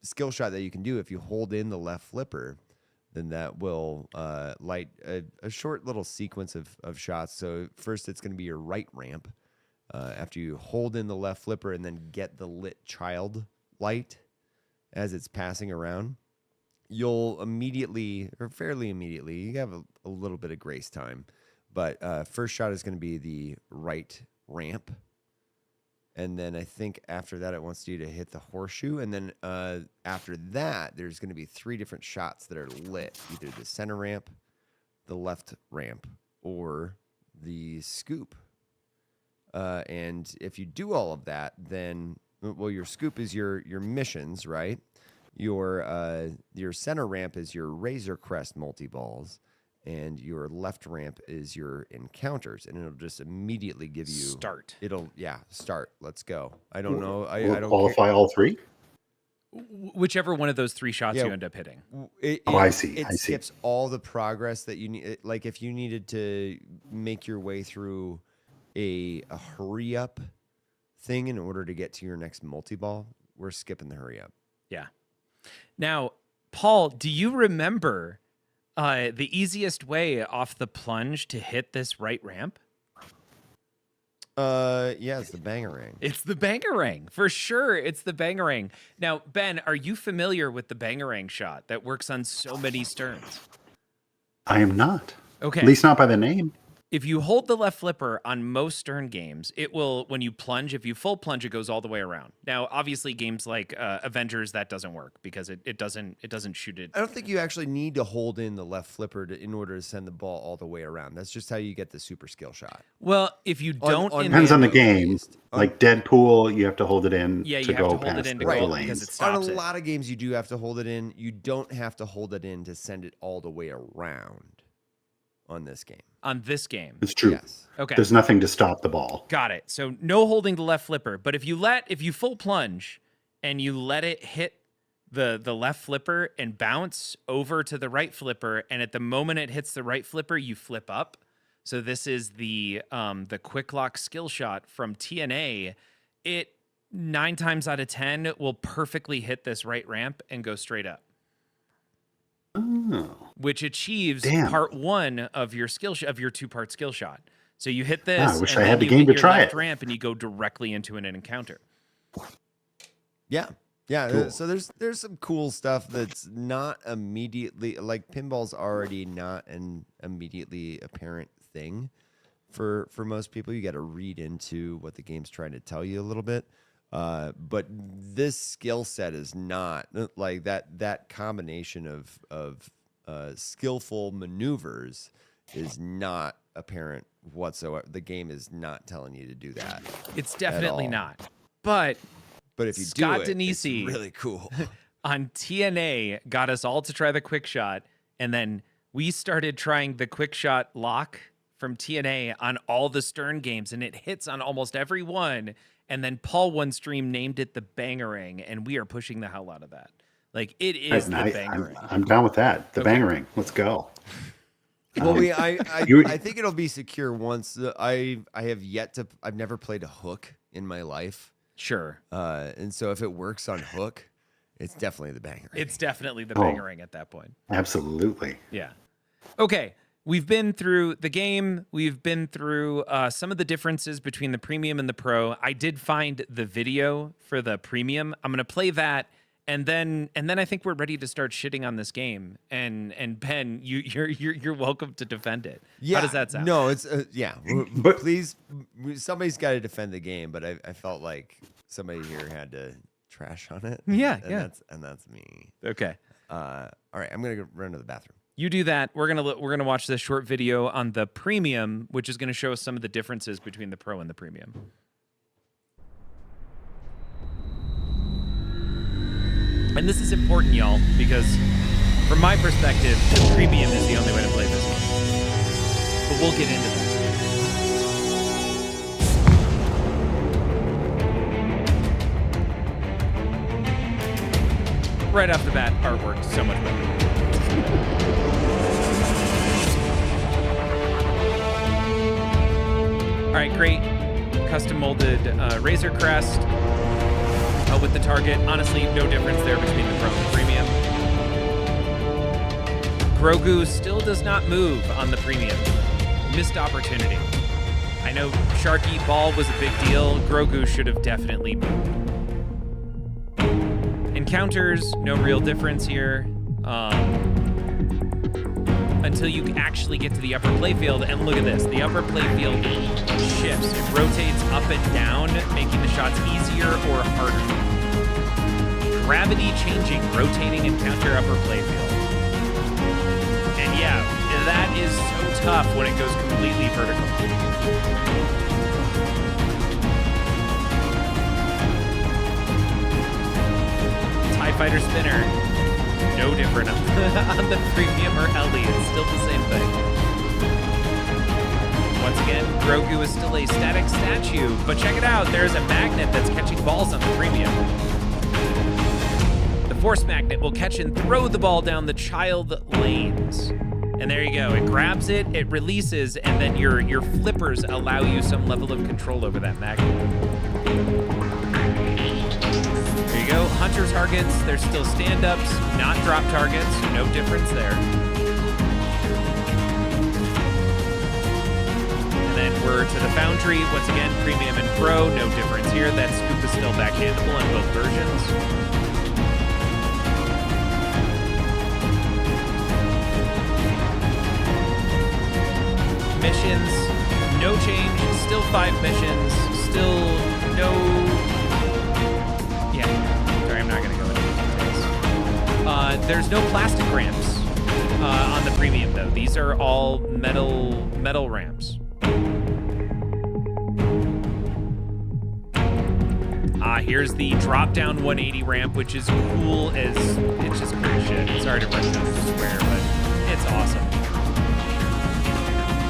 skill shot that you can do if you hold in the left flipper. Then that will light a short little sequence of shots. So first it's going to be your right ramp. After you hold in the left flipper and then get the lit child light as it's passing around, you'll immediately, or fairly immediately, you have a little bit of grace time. But first shot is going to be the right ramp. And then I think after that, it wants you to hit the horseshoe. And then after that, there's going to be 3 different shots that are lit. Either the center ramp, the left ramp, or the scoop. And if you do all of that, then, well, your scoop is your missions, right? Your center ramp is your Razor Crest multi-balls. And your left ramp is your encounters, and it'll just immediately give you start. Start. Let's go. I don't know. I don't qualify all 3. Whichever one of those 3 shots you end up hitting. I see. It skips all the progress that you need. Like if you needed to make your way through a hurry up thing in order to get to your next multi-ball, we're skipping the hurry up. Yeah. Now, Paul, do you remember the easiest way off the plunge to hit this right ramp? Yeah, it's the bangarang. It's the bangarang. For sure, it's the bangarang. Now, Ben, are you familiar with the bangarang shot that works on so many sterns? I am not. Okay. At least not by the name. if you hold the left flipper on most Stern games, it will, when you plunge, if you full plunge, it goes all the way around. Now, obviously, games like Avengers, that doesn't work because it doesn't shoot it. I don't think you actually need to hold in the left flipper in order to send the ball all the way around. That's just how you get the super skill shot. Well, if you don't, Depends on the game. Like Deadpool, you have to hold it in yeah, to you have go to hold it past in the to go lanes. because it On stops a it. lot of games, you do have to hold it in. You don't have to hold it in to send it all the way around on this game. On this game. It's true. Yes. Okay. There's nothing to stop the ball. Got it. So no holding the left flipper, but if you full plunge and you let it hit the left flipper and bounce over to the right flipper, and at the moment it hits the right flipper, you flip up. So this is the quick lock skill shot from TNA. It 9 times out of 10 will perfectly hit this right ramp and go straight up, Oh. which achieves Damn. part 1 of your of your 2-part skill shot. So you hit this. I wish and I then had the you game hit to your try left it. ramp and you go directly into an encounter. Yeah. Yeah. Cool. So there's some cool stuff that's not immediately, like pinball's already not an immediately apparent thing for most people. You got to read into what the game's trying to tell you a little bit. But this skill set is not like that combination of skillful maneuvers is not apparent whatsoever. The game is not telling you to do that. It's definitely all. not. But But if you Scott do it, Denisi- it's really cool. on TNA got us all to try the quick shot, and then we started trying the quick shot lock from TNA on all the Stern games, and it hits on almost every one. And then Paul one stream named it the Bangerang, and we are pushing the hell out of that. Like, it is the Bangerang. I'm down with that. The Okay. Bangerang. Let's go. Well, I You- think it'll be secure once. I have yet to. I've never played a hook in my life, Sure. and so if it works on hook, it's definitely the banger. It's definitely the Oh. Bangerang at that point. Absolutely. Yeah. Okay. We've been through the game. We've been through some of the differences between the premium and the pro. I did find the video for the premium. I'm going to play that, and then I think we're ready to start shitting on this game. And Ben, you're welcome to defend it. Yeah. How does that sound? No, it's yeah. But- Please, somebody's got to defend the game, but I felt like somebody here had to trash on it. Yeah, and yeah. That's me. Okay. All right, I'm gonna go run to the bathroom. You do that. We're gonna watch this short video on the premium, which is gonna show us some of the differences between the pro and the premium. And this is important, y'all, because from my perspective, the premium is the only way to play this game. But we'll get into that. Right off the bat, artwork so much better. All right, great. Custom molded Razor Crest with the target. Honestly, no difference there between the Pro and the Premium. Grogu still does not move on the Premium. Missed opportunity. I know Shark Eat Ball was a big deal. Grogu should have definitely moved. Encounters, no real difference here. Until you actually get to the upper playfield, and look at this. The upper playfield shifts. It rotates up and down, making the shots easier or harder. Gravity changing, rotating encounter upper playfield. And yeah, that is so tough when it goes completely vertical. TIE Fighter Spinner, no different on the Premium or LE. It's still the same thing. Once again, Grogu is still a static statue, but check it out. There's a magnet that's catching balls on the Premium. The Force Magnet will catch and throw the ball down the child lanes. And there you go. It grabs it, it releases, and then your flippers allow you some level of control over that magnet. There you go. Hunter targets, they're still stand-ups, not drop targets. No difference there. And then we're to the Foundry. Once again, Premium and Pro, no difference here. That scoop is still backhandable in both versions. Missions, no change. Still 5 missions. Still no. Yeah. Sorry, I'm not gonna go into details. There's no plastic ramps on the premium though. These are all metal ramps. Here's the drop-down 180 ramp, which is cool as... It's just cool as shit. Sorry to rush down the square, but it's awesome.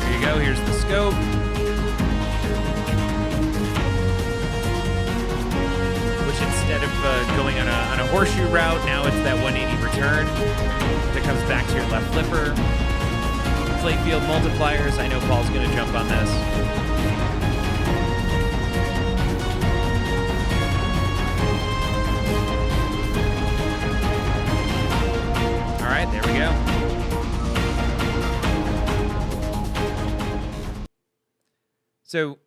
Here you go. Here's the scope. Which instead of going on a horseshoe route, now it's that 180 return that comes back to your left flipper. Playfield multipliers. I know Paul's going to jump on this. All right, there we go. So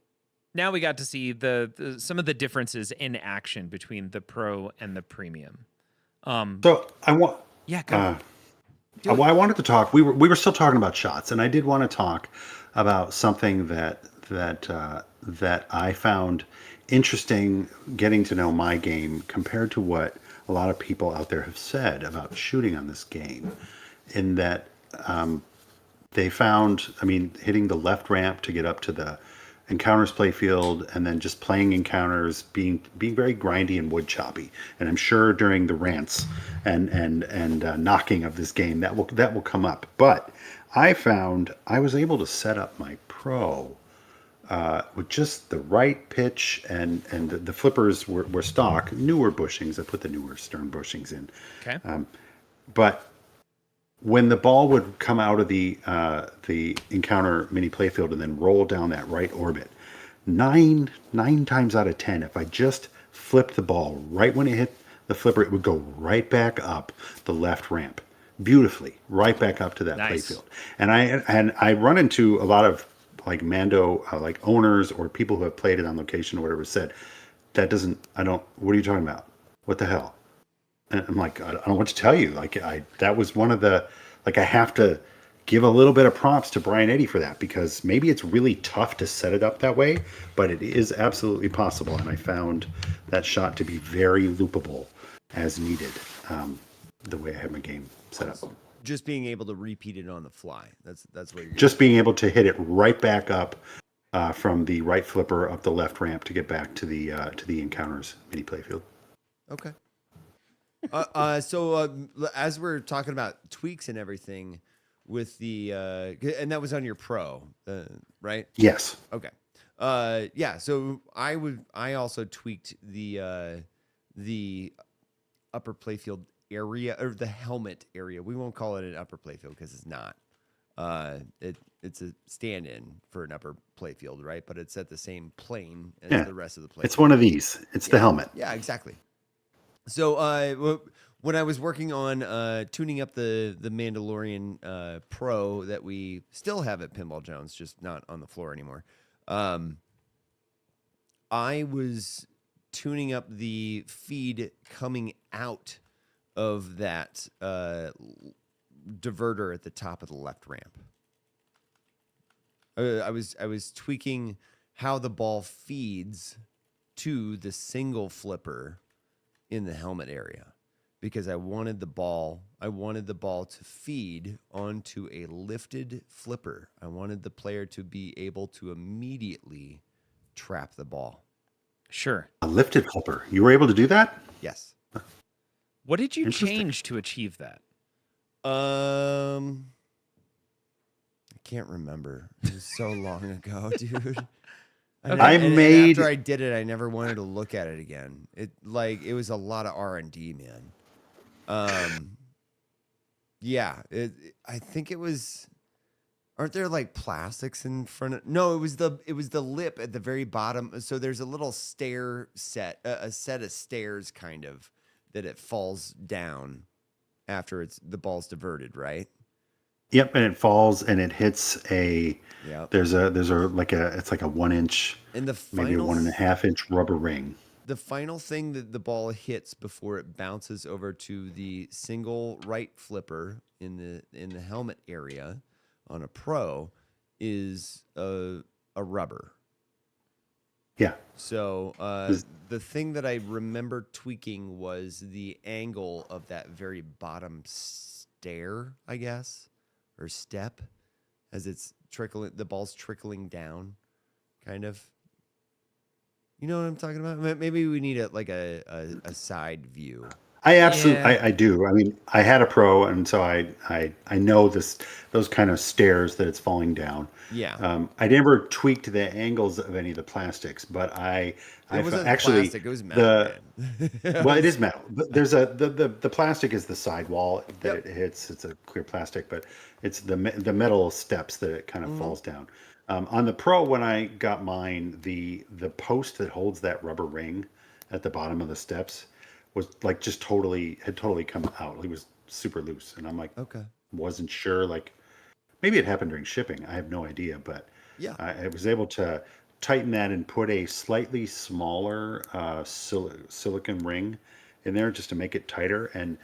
now we got to see some of the differences in action between the Pro and the Premium. So I want. Yeah, go. Well, I wanted to talk. We were still talking about shots, and I did want to talk about something that I found interesting getting to know my game compared to what a lot of people out there have said about shooting on this game, in that they found, I mean, hitting the left ramp to get up to the encounters playfield and then just playing encounters being very grindy and wood choppy. And I'm sure during the rants and knocking of this game that will come up. But I found I was able to set up my Pro with just the right pitch, and the flippers were stock, newer bushings. I put the newer Stern bushings in. Okay. But when the ball would come out of the encounter mini playfield and then roll down that right orbit, nine times out of 10, if I just flipped the ball right when it hit the flipper, it would go right back up the left ramp, beautifully, right back up to that playfield. And I run into a lot of like Mando, like owners or people who have played it on location or whatever said, what are you talking about? What the hell? And I'm like, I don't know what to tell you. Like that was one of the, like I have to give a little bit of prompts to Brian Eddy for that, because maybe it's really tough to set it up that way, but it is absolutely possible. And I found that shot to be very loopable as needed, the way I have my game set up. Just being able to repeat it on the fly. That's what you're just being able to hit it right back up from the right flipper up the left ramp to get back to the encounters mini playfield. Okay. So as we're talking about tweaks and everything with the and that was on your Pro, right? Yes. Okay. Yeah. So I also tweaked the upper playfield area, or the helmet area. We won't call it an upper playfield because it's not. It's a stand-in for an upper playfield, right? But it's at the same plane as the rest of the playfield. It's one of these. It's the helmet. Yeah, exactly. So when I was working on tuning up the Mandalorian Pro that we still have at Pinball Jones, just not on the floor anymore, I was tuning up the feed coming out of that diverter at the top of the left ramp. I was tweaking how the ball feeds to the single flipper in the helmet area, because I wanted the ball to feed onto a lifted flipper. I wanted the player to be able to immediately trap the ball. Sure. A lifted flipper. You were able to do that? Yes. What did you change to achieve that? I can't remember. It was so long ago, dude. And after I did it, I never wanted to look at it again. It was a lot of R&D, man. Yeah, I think it was. Aren't there like plastics in front of? No, it was the lip at the very bottom. So there's a little stair set, a set of stairs, kind of, that it falls down after the ball's diverted, right? Yep, and it falls and it hits a. Yep. There's it's like a 1 inch, and maybe a 1.5 inch rubber ring. The final thing that the ball hits before it bounces over to the single right flipper in the helmet area on a Pro is a a rubber. Yeah. So the thing that I remember tweaking was the angle of that very bottom stair, I guess, or step, as it's trickling. The ball's trickling down, kind of. You know what I'm talking about? Maybe we need a side view. I absolutely, Yeah. I do. I mean, I had a Pro, and so I know those kind of stairs that it's falling down. Yeah. I never tweaked the angles of any of the plastics, but It wasn't actually plastic. It was metal. Man. well, it is metal. But there's the plastic is the sidewall that Yep. it hits. It's a clear plastic, but it's the metal steps that it kind of falls down. On the Pro, when I got mine, the post that holds that rubber ring at the bottom of the steps was like just had totally come out. It was super loose, and I'm like, Okay. wasn't sure. Like maybe it happened during shipping. I have no idea, but Yeah. I was able to tighten that and put a slightly smaller silicon ring in there just to make it tighter, and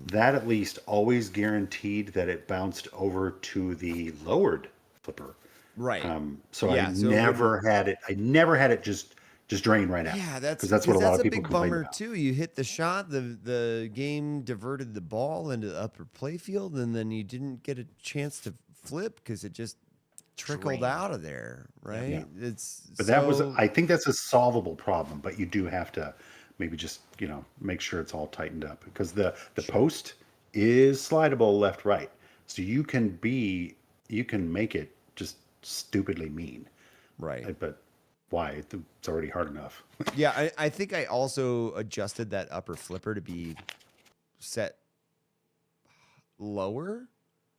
that at least always guaranteed that it bounced over to the lowered flipper. Right. So Yeah, I so it never had it. I never had it just drain right out. Yeah, that's because that's what a lot of people big complain bummer about. too. You hit the shot, the game diverted the ball into the upper playfield, and then you didn't get a chance to flip because it just trickled Drained. out of there. Right? Yeah. It's But that was, so- I think that's a solvable problem, but you do have to maybe just, make sure it's all tightened up because the post is slidable left, right. So you can make it just stupidly mean. right. But why? It's already hard enough. Yeah, I think I also adjusted that upper flipper to be set lower.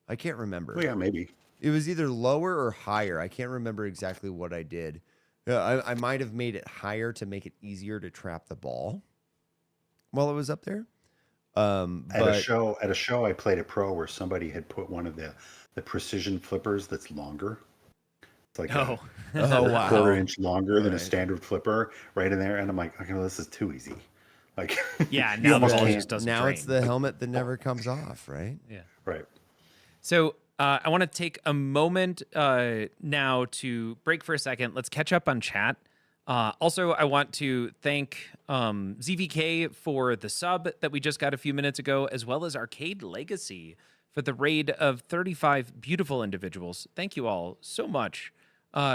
I can't remember. Well, yeah, maybe. It was either lower or higher. I can't remember exactly what I did. Yeah, I might have made it higher to make it easier to trap the ball while it was up there. At a show, I played a Pro where somebody had put one of the precision flippers that's longer. It's like Oh. wow. quarter-inch longer than a Right. standard flipper right in there, and I'm like, okay, well, this is too easy. Like, Yeah, you now the almost ball can't- just doesn't Now drain. it's the helmet that never comes off, right? Yeah. right. So I want to take a moment now to break for a second. Let's catch up on chat. Also, I want to thank ZVK for the sub that we just got a few minutes ago, as well as Arcade Legacy for the raid of 35 beautiful individuals. Thank you all so much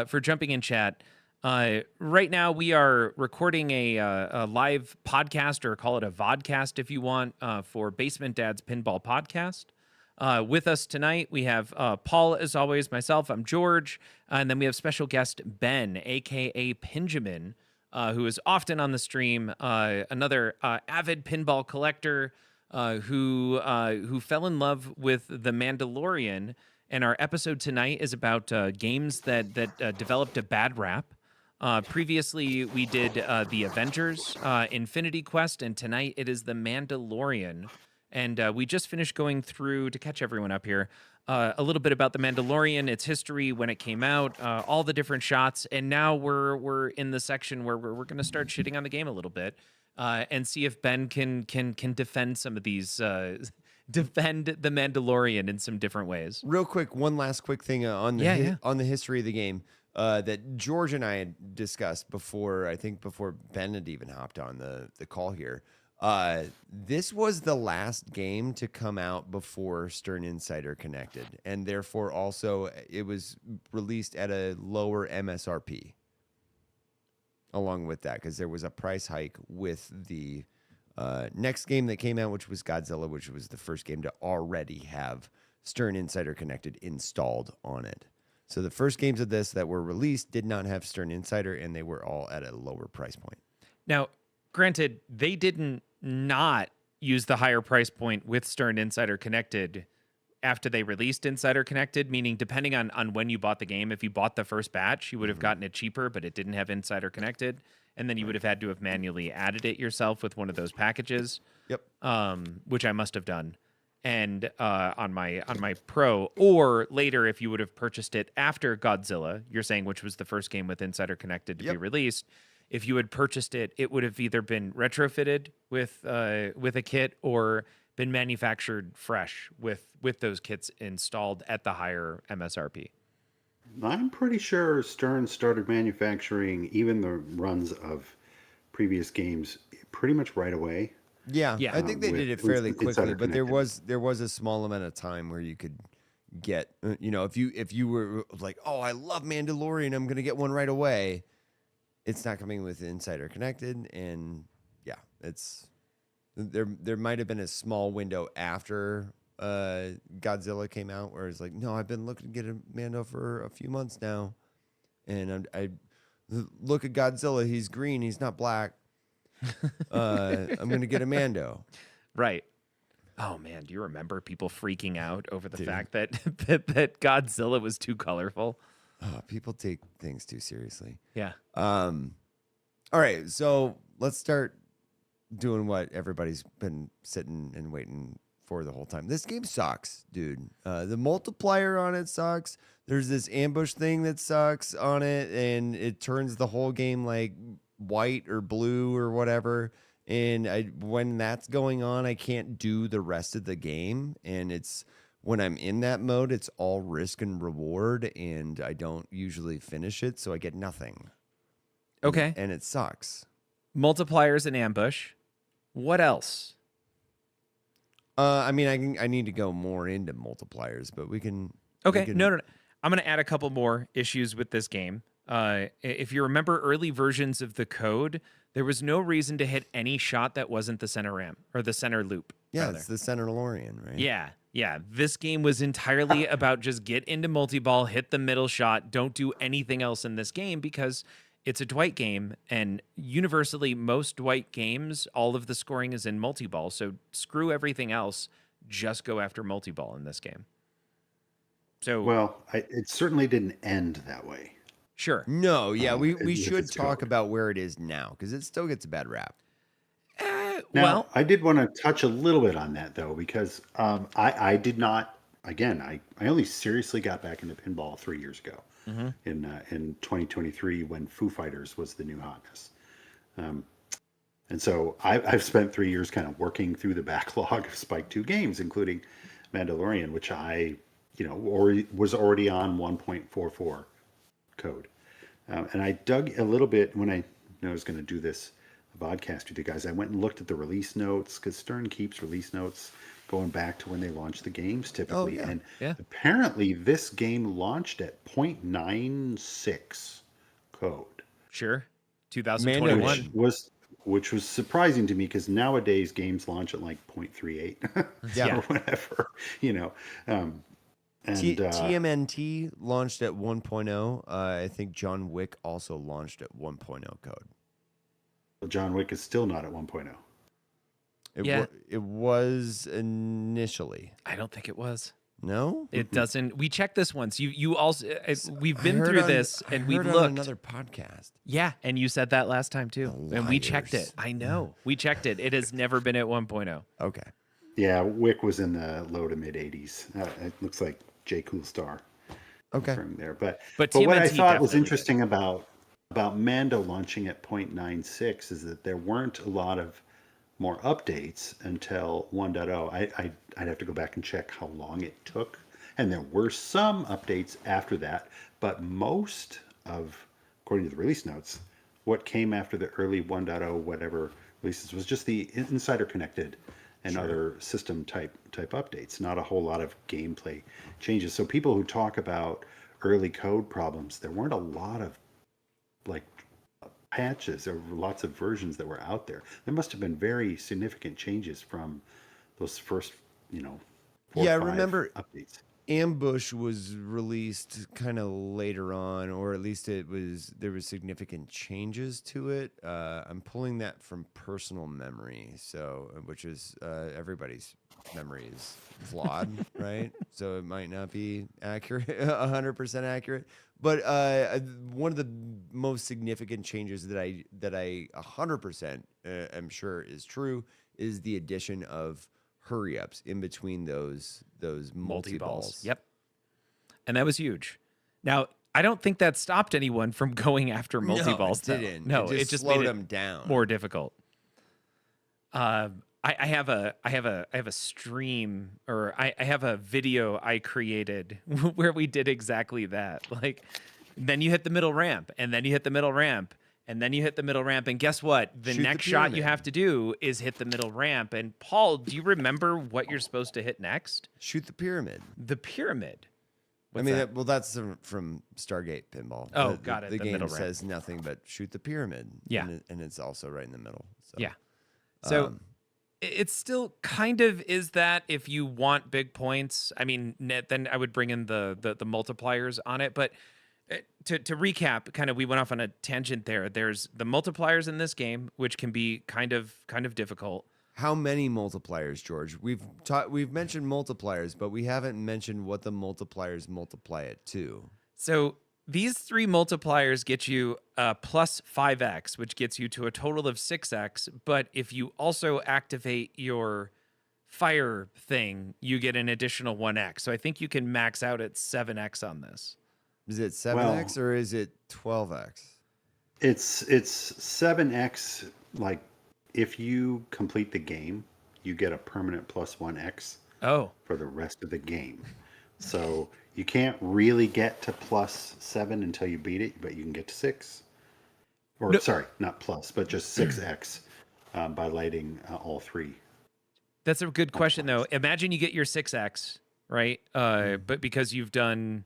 for jumping in chat. Right now, we are recording a live podcast, or call it a vodcast if you want, for Basement Dad's Pinball Podcast. With us tonight, we have Paul, as always, myself, I'm George, and then we have special guest Ben, a.k.a. Pinjamin, who is often on the stream, another avid pinball collector who fell in love with The Mandalorian, and our episode tonight is about games that developed a bad rap. Previously, we did The Avengers, Infinity Quest, and tonight it is The Mandalorian. And we just finished going through, to catch everyone up here, a little bit about The Mandalorian, its history, when it came out, all the different shots, and now we're in the section where we're going to start shitting on the game a little bit and see if Ben can defend some of these, defend The Mandalorian in some different ways. Real quick, one last quick thing on the Yeah. on the history of the game that George and I had discussed before. I think before Ben had even hopped on the call here. This was the last game to come out before Stern Insider Connected, and therefore also it was released at a lower MSRP. Along with that, because there was a price hike with the next game that came out, which was Godzilla, which was the first game to already have Stern Insider Connected installed on it. So the first games of this that were released did not have Stern Insider, and they were all at a lower price point. Now, granted, they didn't not use the higher price point with Stern Insider Connected after they released Insider Connected, meaning depending on when you bought the game, if you bought the first batch, you would have gotten it cheaper, but it didn't have Insider Connected, and then you would have had to have manually added it yourself with one of those packages. Yep. Which I must have done. And on my Pro, or later if you would have purchased it after Godzilla, you're saying, which was the first game with Insider Connected to be released. If you had purchased it, it would have either been retrofitted with a kit or been manufactured fresh with those kits installed at the higher MSRP. I'm pretty sure Stern started manufacturing even the runs of previous games pretty much right away. Yeah, Yeah. I think they with did it fairly Insider quickly, but there Connected. was a small amount of time where you could get, if you were like, oh, I love Mandalorian, I'm gonna get one right away. It's not coming with Insider Connected, and yeah, it's there might have been a small window after Godzilla came out where it's like, no, I've been looking to get a Mando for a few months now, and I look at Godzilla, he's green, he's not black. I'm gonna get a Mando. Right. Oh man, do you remember people freaking out over the fact that, that Godzilla was too colorful? Oh, people take things too seriously. Yeah. All right, so let's start doing what everybody's been sitting and waiting for the whole time. This game sucks, dude. The multiplier on it sucks. There's this ambush thing that sucks on it, and it turns the whole game like white or blue or whatever. And when that's going on, I can't do the rest of the game. And it's when I'm in that mode, it's all risk and reward, and I don't usually finish it, so I get nothing. Okay. And it sucks. Multipliers and ambush. What else? I mean, I need to go more into multipliers, but we can. Okay. we can- No. I'm going to add a couple more issues with this game. If you remember early versions of the code, there was no reason to hit any shot that wasn't the center ram or the center loop. Yeah, rather. it's the Mandalorian, right? Yeah. Yeah. This game was entirely about just get into multi-ball, hit the middle shot, don't do anything else in this game because it's a Dwight game. And universally, most Dwight games, all of the scoring is in multi-ball. So screw everything else. Just go after multi-ball in this game. So, Well, it certainly didn't end that way. sure. No, yeah, we with should its talk code. about where it is now because it still gets a bad rap. Now, Well, I did want to touch a little bit on that though, because I did not. Again, I only seriously got back into pinball 3 years ago, in 2023 when Foo Fighters was the new hotness, and so I've spent 3 years kind of working through the backlog of Spike 2 games, including Mandalorian, which I was already on 1.44 code, and I dug a little bit when I was going to do this podcast with you guys. I went and looked at the release notes because Stern keeps release notes going back to when they launched the games typically. yeah. And Yeah. apparently this game launched at 0.96 code, sure. which 2021. which was surprising to me because nowadays games launch at like 0.38 Yeah. or whatever, and TMNT launched at 1.0. I think John Wick also launched at 1.0 code. John Wick is still not at 1.0. Yeah. It was initially. I don't think it was. No? It doesn't. We checked this once. You also. We've I been heard through on- this, I and we've heard on looked. another podcast. Yeah, and you said that last time too, and we checked Liars. it. I know. We checked it. It has never been at 1.0. Okay. Yeah, Wick was in the low to mid 80s. It looks like Jay Coolstar Okay. from there. But But what I TMNT thought was definitely interesting about Mando launching at 0.96 is that there weren't a lot of more updates until 1.0. I'd have to go back and check how long it took. And there were some updates after that, but most of, according to the release notes, what came after the early 1.0 whatever releases was just the Insider Connected and other system type updates, not a whole lot of gameplay changes. So people who talk about early code problems, there weren't a lot of like patches or lots of versions that were out there. There must have been very significant changes from those first, 4 Yeah, I or 5 remember- updates. Ambush was released kind of later on, or at least there was significant changes to it. I'm pulling that from personal memory, so which is everybody's memory is flawed, right? So it might not be accurate, 100% accurate. But one of the most significant changes that I 100% am sure is true is the addition of hurry ups in between those multi-balls. Yep. And that was huge. Now, I don't think that stopped anyone from going after multi-balls. No, it didn't. No, it just slowed made them down. more difficult. I have a stream, or I have a video I created where we did exactly that. Like, then you hit the middle ramp, and then you hit the middle ramp, and then you hit the middle ramp, and guess what? The Shoot the next shot you pyramid. have to do is hit the middle ramp. And Paul, do you remember what you're supposed to hit next? Shoot the pyramid. The pyramid. I mean, that's from Stargate Pinball. Oh, The- got it, The the game middle ramp. says nothing but shoot the pyramid. Yeah. and it's also right in the middle. So. Yeah. So Um, it still kind of is that if you want big points. I mean, then I would bring in the multipliers on it. But to recap, kind of, we went off on a tangent there. There's the multipliers in this game, which can be kind of difficult. How many multipliers, George? We've mentioned multipliers, but we haven't mentioned what the multipliers multiply it to. So these 3 multipliers get you plus 5x, which gets you to a total of 6x. But if you also activate your fire thing, you get an additional 1x. So I think you can max out at 7x on this. Is it 7x or is it 12x? It's 7x. Like, if you complete the game, you get a permanent plus 1x Oh, for the rest of the game. So you can't really get to plus 7 until you beat it, but you can get to 6. Or sorry, not plus, but just 6x by lighting all 3. that's a good question, though. Imagine you get your 6x, right? But because you've done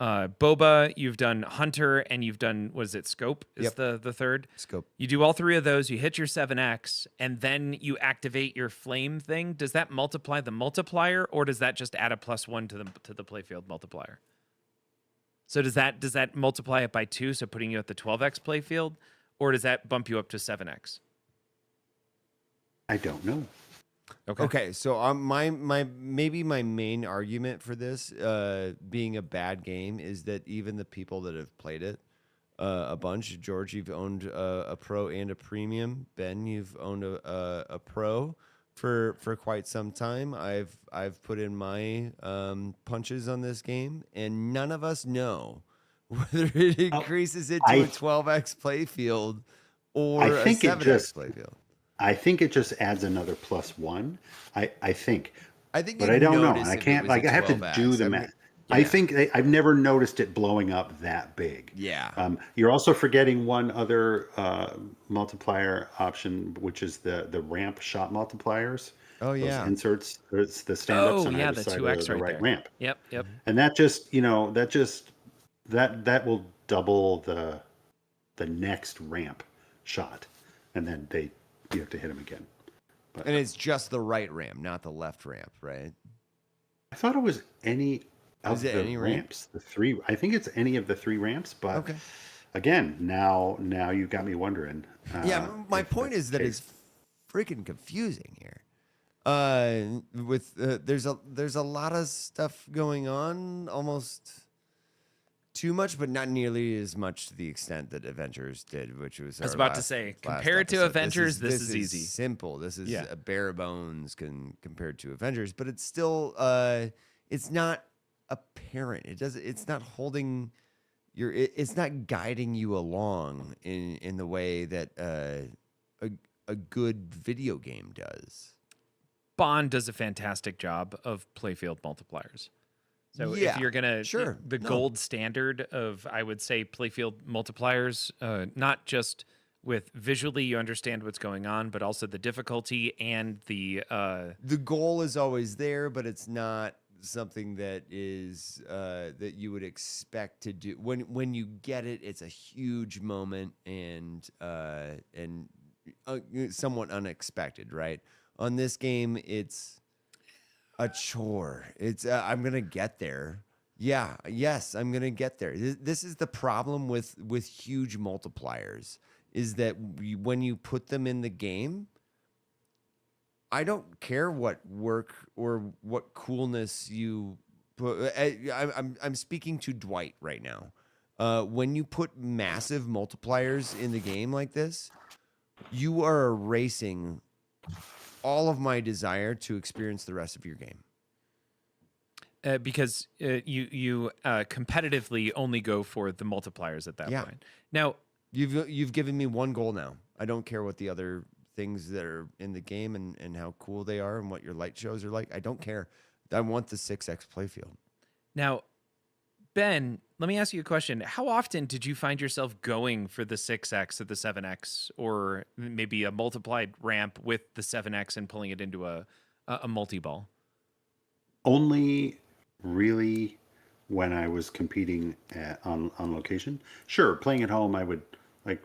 Boba, you've done Hunter, and you've done, what is it, Scope is Yep. the third? Scope. You do all 3 of those, you hit your 7x, and then you activate your flame thing. Does that multiply the multiplier, or does that just add a plus 1 to the playfield multiplier? So does that multiply it by 2, so putting you at the 12x playfield, or does that bump you up to 7x? I don't know. Okay, so my main argument for this being a bad game is that even the people that have played it a bunch, George, you've owned a pro and a premium. Ben, you've owned a pro for quite some time. I've put in my punches on this game, and none of us know whether it increases it to a 12x playfield or I think a it 7x just- playfield. I think it just adds another plus 1. I think. I think, But you'd I don't know. notice I if it can't, was like, a I have to 12x. do the I mean, math. I think I've never noticed it blowing up that big. Yeah. You're also forgetting one other multiplier option, which is the ramp shot multipliers. Oh, Those yeah. inserts, it's the stand-ups Oh, on yeah, either the side 2x of the right right there. ramp. Yep. And that will double the next ramp shot, and then you have to hit them again. And it's just the right ramp, not the left ramp, right? I thought it was any of Is it the any ramp? ramps. The 3. I think it's any of the 3 ramps. But Okay. again, now you've got me wondering. Yeah, my if point that's is the that case. it's freaking confusing here. There's a lot of stuff going on, almost too much, but not nearly as much to the extent that Avengers did, which was. I was our about to last- say, last compared to episode. Avengers, this is easy. Simple. This is Yeah. a bare bones compared to Avengers, but it's still it's not apparent. It's not holding your. It's not guiding you along in the way that a good video game does. Bond does a fantastic job of playfield multipliers. So Yeah, if you're gonna sure. the No. gold standard of, I would say, playfield multipliers, not just with visually you understand what's going on, but also the difficulty and the The goal is always there, but it's not something that is that you would expect to do. When you get it, it's a huge moment and somewhat unexpected, right? On this game, it's a chore. It's I'm gonna get there. Yeah, yes, I'm gonna get there. This is the problem with huge multipliers, is that when you put them in the game, I don't care what work or what coolness you put. I'm speaking to Dwight right now. When you put massive multipliers in the game like this, you are erasing all of my desire to experience the rest of your game. because you competitively only go for the multipliers at that Yeah. point. Now, You've given me one goal now. I don't care what the other things that are in the game and how cool they are and what your light shows are like. I don't care. I want the 6X playfield. Now, Ben, let me ask you a question. How often did you find yourself going for the 6X or the 7X, or maybe a multiplied ramp with the 7X and pulling it into a multi-ball? Only really when I was competing on location. Sure, playing at home, I would like,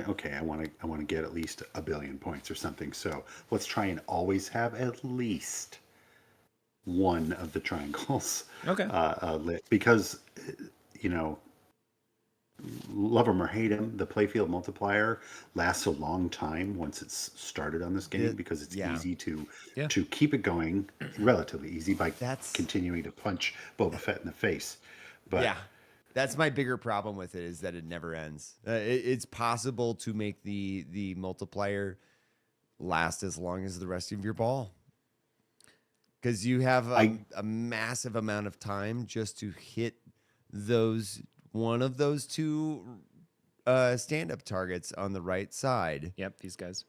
okay, I want to get at least 1 billion points or something. So let's try and always have at least one of the triangles Okay. lit, because you know, love him or hate him, the playfield multiplier lasts a long time once it's started on this game, because it's easy to keep it going, relatively easy, by continuing to punch Boba Fett in the face. But yeah, that's my bigger problem with it, is that it never ends. It's possible to make the multiplier last as long as the rest of your ball, because you have a massive amount of time just to hit one of those two stand-up targets on the right side. Yep, these guys.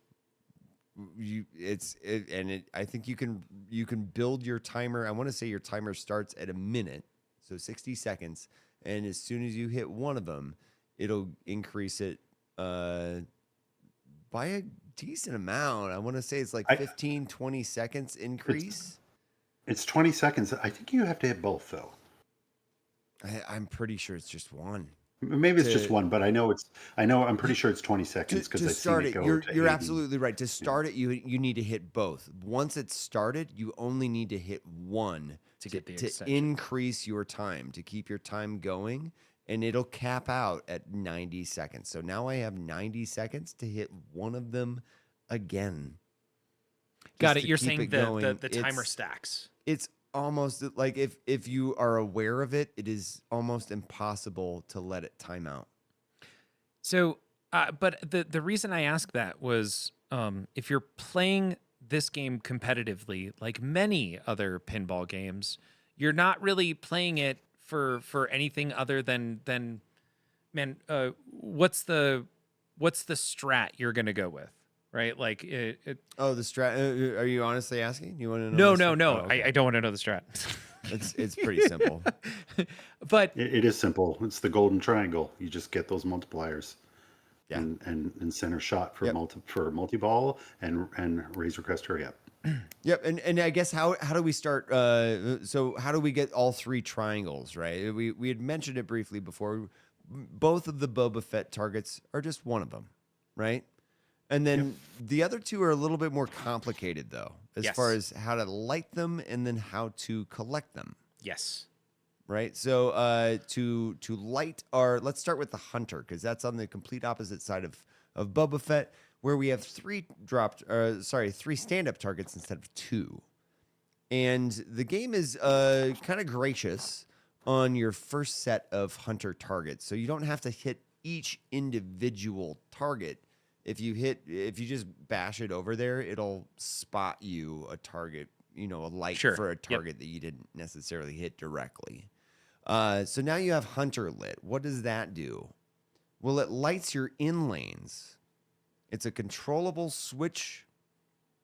I think you can build your timer. I want to say your timer starts at a minute, so 60 seconds, and as soon as you hit one of them, it'll increase it by a decent amount. I want to say it's like 15, 20 seconds increase. It's 20 seconds. I think you have to hit both, though. I'm pretty sure it's just one. Maybe it's just one, but I'm pretty sure it's 20 seconds, because I've seen it go to 80. You're absolutely right. To start it, you need to hit both. Once it's started, you only need to hit one to increase your time, to keep your time going, and it'll cap out at 90 seconds. So now I have 90 seconds to hit one of them again. Got it. You're saying the timer stacks. It's almost like, if you are aware of it, it is almost impossible to let it time out. So, but the reason I asked that was, if you're playing this game competitively, like many other pinball games, you're not really playing it for anything other than man, what's the strat you're gonna go with? Right, like the strat. Are you honestly asking? You want to know? No. Oh, okay. I don't want to know the strat. It's pretty simple. But it is simple. It's the golden triangle. You just get those multipliers, and center shot for multi-ball and Razor Crest hurry up. Yep, and I guess how do we start? So how do we get all three triangles? Right, we had mentioned it briefly before. Both of the Boba Fett targets are just one of them, right? And then the other two are a little bit more complicated, though, as far as how to light them and then how to collect them. Yes. Right. So to light let's start with the Hunter, because that's on the complete opposite side of Boba Fett, where we have three stand-up targets instead of two. And the game is kind of gracious on your first set of Hunter targets, so you don't have to hit each individual target. If you just bash it over there, it'll spot you a target, a light for a target that you didn't necessarily hit directly. So now you have Hunter lit. What does that do? Well, it lights your in lanes. It's a controllable switch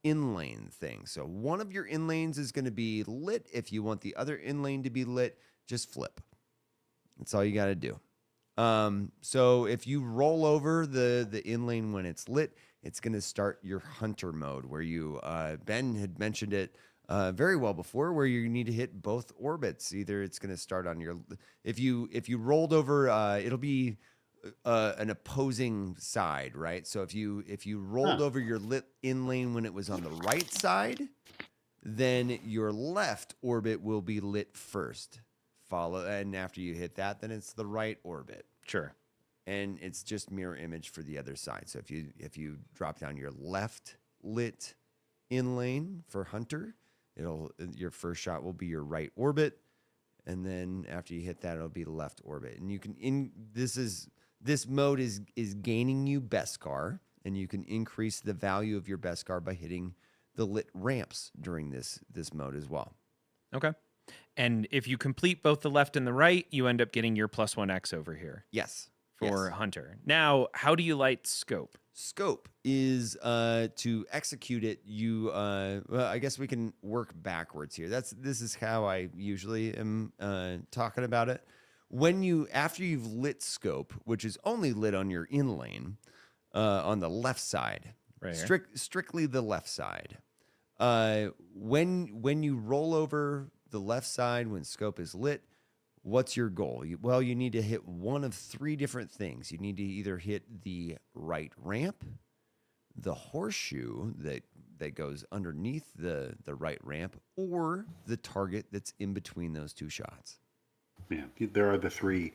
in lane thing. So one of your in lanes is going to be lit. If you want the other in lane to be lit, just flip. That's all you got to do. So if you roll over the in lane when it's lit, it's going to start your Hunter mode, where you, Ben had mentioned it very well before, where you need to hit both orbits. Either it's going to start on your, if you rolled over, it'll be an opposing side, right? So if you rolled over your lit in lane when it was on the right side, then your left orbit will be lit first. And after you hit that, then it's the right orbit. Sure. And it's just mirror image for the other side. So if you drop down your left lit in lane for Hunter, your first shot will be your right orbit, and then after you hit that, it'll be the left orbit. And you can this mode is gaining you Beskar, and you can increase the value of your Beskar by hitting the lit ramps during this mode as well. Okay. And if you complete both the left and the right, you end up getting your +1x over here. Yes. for Yes. Hunter. Now, how do you light Scope? Scope is to execute it. You well, I guess we can work backwards here. This is how I usually am talking about it. After you've lit Scope, which is only lit on your in lane, on the left side, Right here. strictly the left side. When you roll over the left side when Scope is lit, what's your goal? Well, you need to hit one of three different things. You need to either hit the right ramp, the horseshoe that goes underneath the right ramp, or the target that's in between those two shots. Yeah, there are the three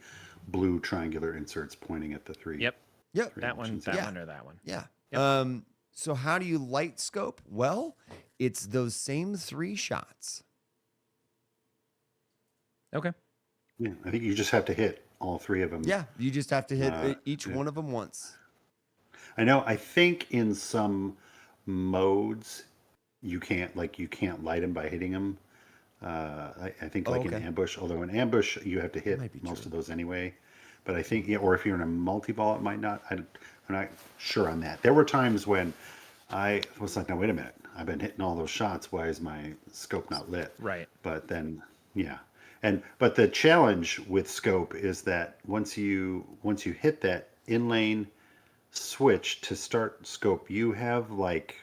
blue triangular inserts pointing at the three. Yep. Yep. That one, options. that Yeah. one, or that one. Yeah. Yep. So how do you light Scope? Well, it's those same three shots. Okay. Yeah, I think you just have to hit all three of them. Yeah, you just have to hit each yeah. one of them once. I think in some modes you can't light them by hitting them. I think like in okay. ambush, although in ambush you have to hit might be most true. of those anyway. But I think, yeah, or if you're in a multi-ball, it might not. I'm not sure on that. There were times when I was like, no, wait a minute. I've been hitting all those shots. Why is my Scope not lit? Right. But then, yeah. But the challenge with Scope is that once you hit that in lane switch to start Scope, you have like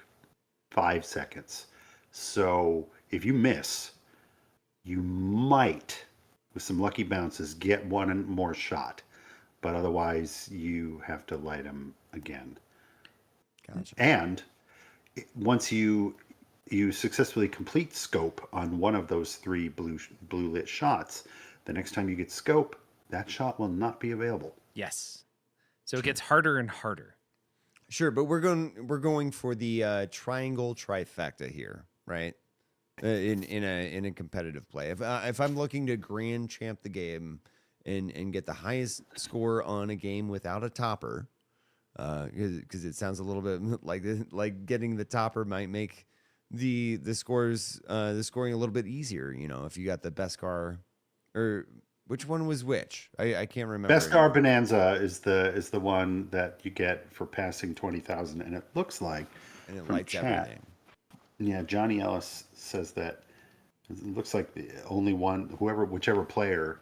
5 seconds. So if you miss, you might, with some lucky bounces, get one more shot. But otherwise, you have to light them again. Gotcha. And once you successfully complete Scope on one of those three blue lit shots, the next time you get Scope, that shot will not be available. Yes. So it gets harder and harder. Sure, but we're going for the triangle trifecta here, right? In a competitive play. If I'm looking to grand champ the game and get the highest score on a game without a topper, because it sounds a little bit like getting the topper might make the scores the scoring a little bit easier. You know, if you got the best car, or which one was which? I can't remember. Best Car Bonanza is the one that you get for passing 20,000, and it looks like And it from lights chat. everything. Yeah, Johnny Ellis says that it looks like the only one, whichever player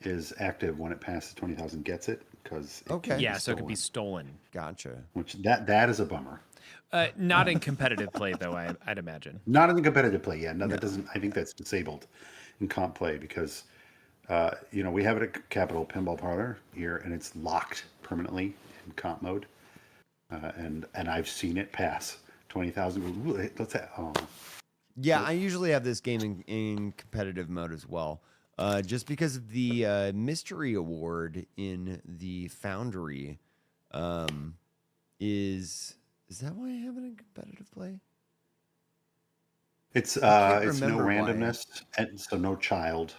is active when it passes 20,000 gets it, because Okay. Yeah, so it could be stolen. Gotcha. which that is a bummer. Not in competitive play, though, I'd imagine. Not in the competitive play, yeah. No, that doesn't. I think that's disabled in comp play because we have it at Capital Pinball Parlor here, and it's locked permanently in comp mode, and I've seen it pass 20,000. Let's have, Yeah, I usually have this game in competitive mode as well. Just because of the mystery award in the Foundry is that why I have it in competitive play? it's can't no remember why. randomness, and so no child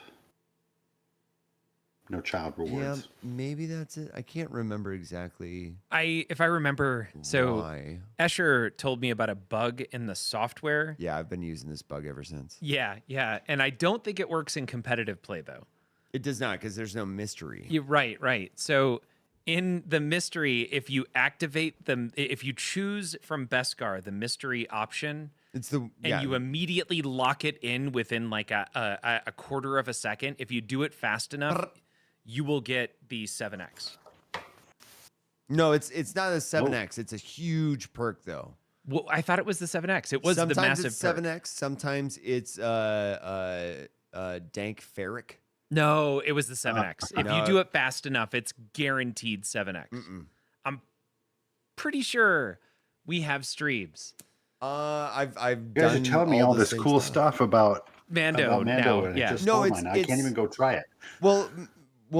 Yeah, rewards. maybe that's it. I can't remember exactly If I remember, so why. Escher told me about a bug in the software. Yeah, I've been using this bug ever since. Yeah, and I don't think it works in competitive play though. It does not, because there's no mystery. You're right. So in the mystery, if you activate if you choose from Beskar the mystery option, It's the and you immediately lock it in within like a quarter of a second, if you do it fast enough, you will get the 7x. No, it's not a 7x. It's a huge perk though. Well, I thought it was the 7x. It was Sometimes the massive it's perk. 7x. Sometimes it's dank ferric. No, it was the 7x. If No. you do it fast enough, it's guaranteed 7x. I'm pretty sure we have streams. I've You guys are done telling me all the this same cool stuff about Mando, about now, and it yeah. just No, stole it's- mine. I can't even go try it. Well,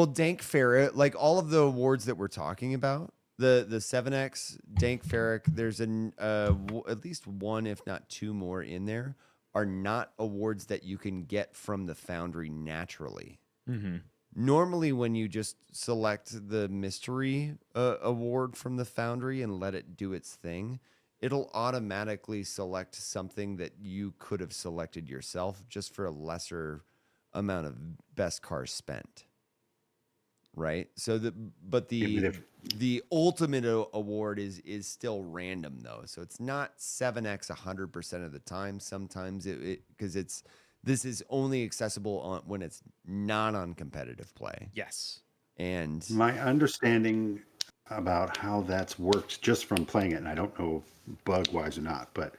dank ferret, like all of the awards that we're talking about, the 7x, dank ferric, there's at least one, if not two more in there, are not awards that you can get from the Foundry naturally. Mm-hmm. Normally, when you just select the mystery award from the Foundry and let it do its thing, it'll automatically select something that you could have selected yourself just for a lesser amount of best cars spent. right? So Even if- the ultimate award is still random though. So it's not 7x 100% of the time. Sometimes because this is only accessible when it's not on competitive play. Yes. And My understanding about how that's worked just from playing it, and I don't know bug wise or not, but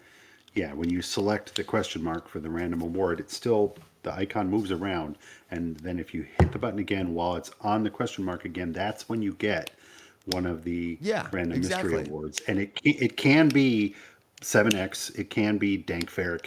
yeah, when you select the question mark for the random award, it's still the icon moves around, and then if you hit the button again while it's on the question mark again, that's when you get one of the random mystery awards. And it can be 7x, it can be Dankferric.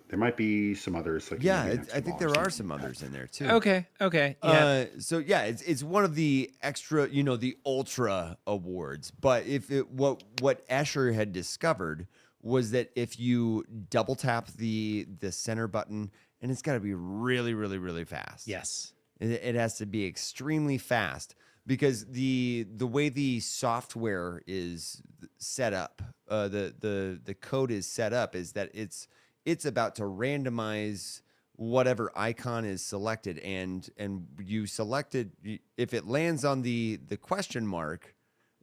There might be some others. Like I think there are some others in there too. Okay. Yeah. So yeah, it's one of the extra, the ultra awards. But what Escher had discovered was that if you double tap the center button, and it's got to be really, really, really fast. Yes. It has to be extremely fast because the way the software is set up, the code is set up is that it's about to randomize whatever icon is selected, and you selected, if it lands on the question mark,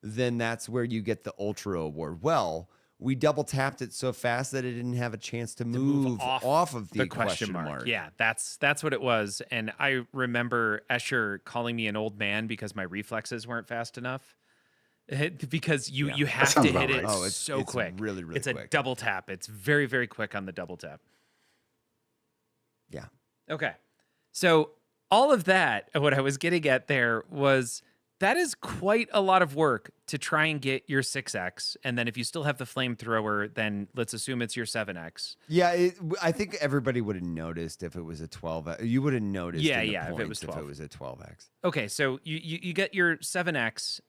then that's where you get the ultra award. Well, we double tapped it so fast that it didn't have a chance to move off of the question mark. Yeah, that's what it was. And I remember Escher calling me an old man because my reflexes weren't fast enough. Because you have to hit right. it it's so quick. Really, really quick. It's a double tap. It's very, very quick on the double tap. Yeah. Okay. So all of that, what I was getting at there was that is quite a lot of work to try and get your 6x. And then if you still have the flamethrower, then let's assume it's your 7x. Yeah, I think everybody would have noticed if it was a 12. You would have noticed. Yeah, in the if it points was 12. If it was a 12x. Okay, so you get your 7x,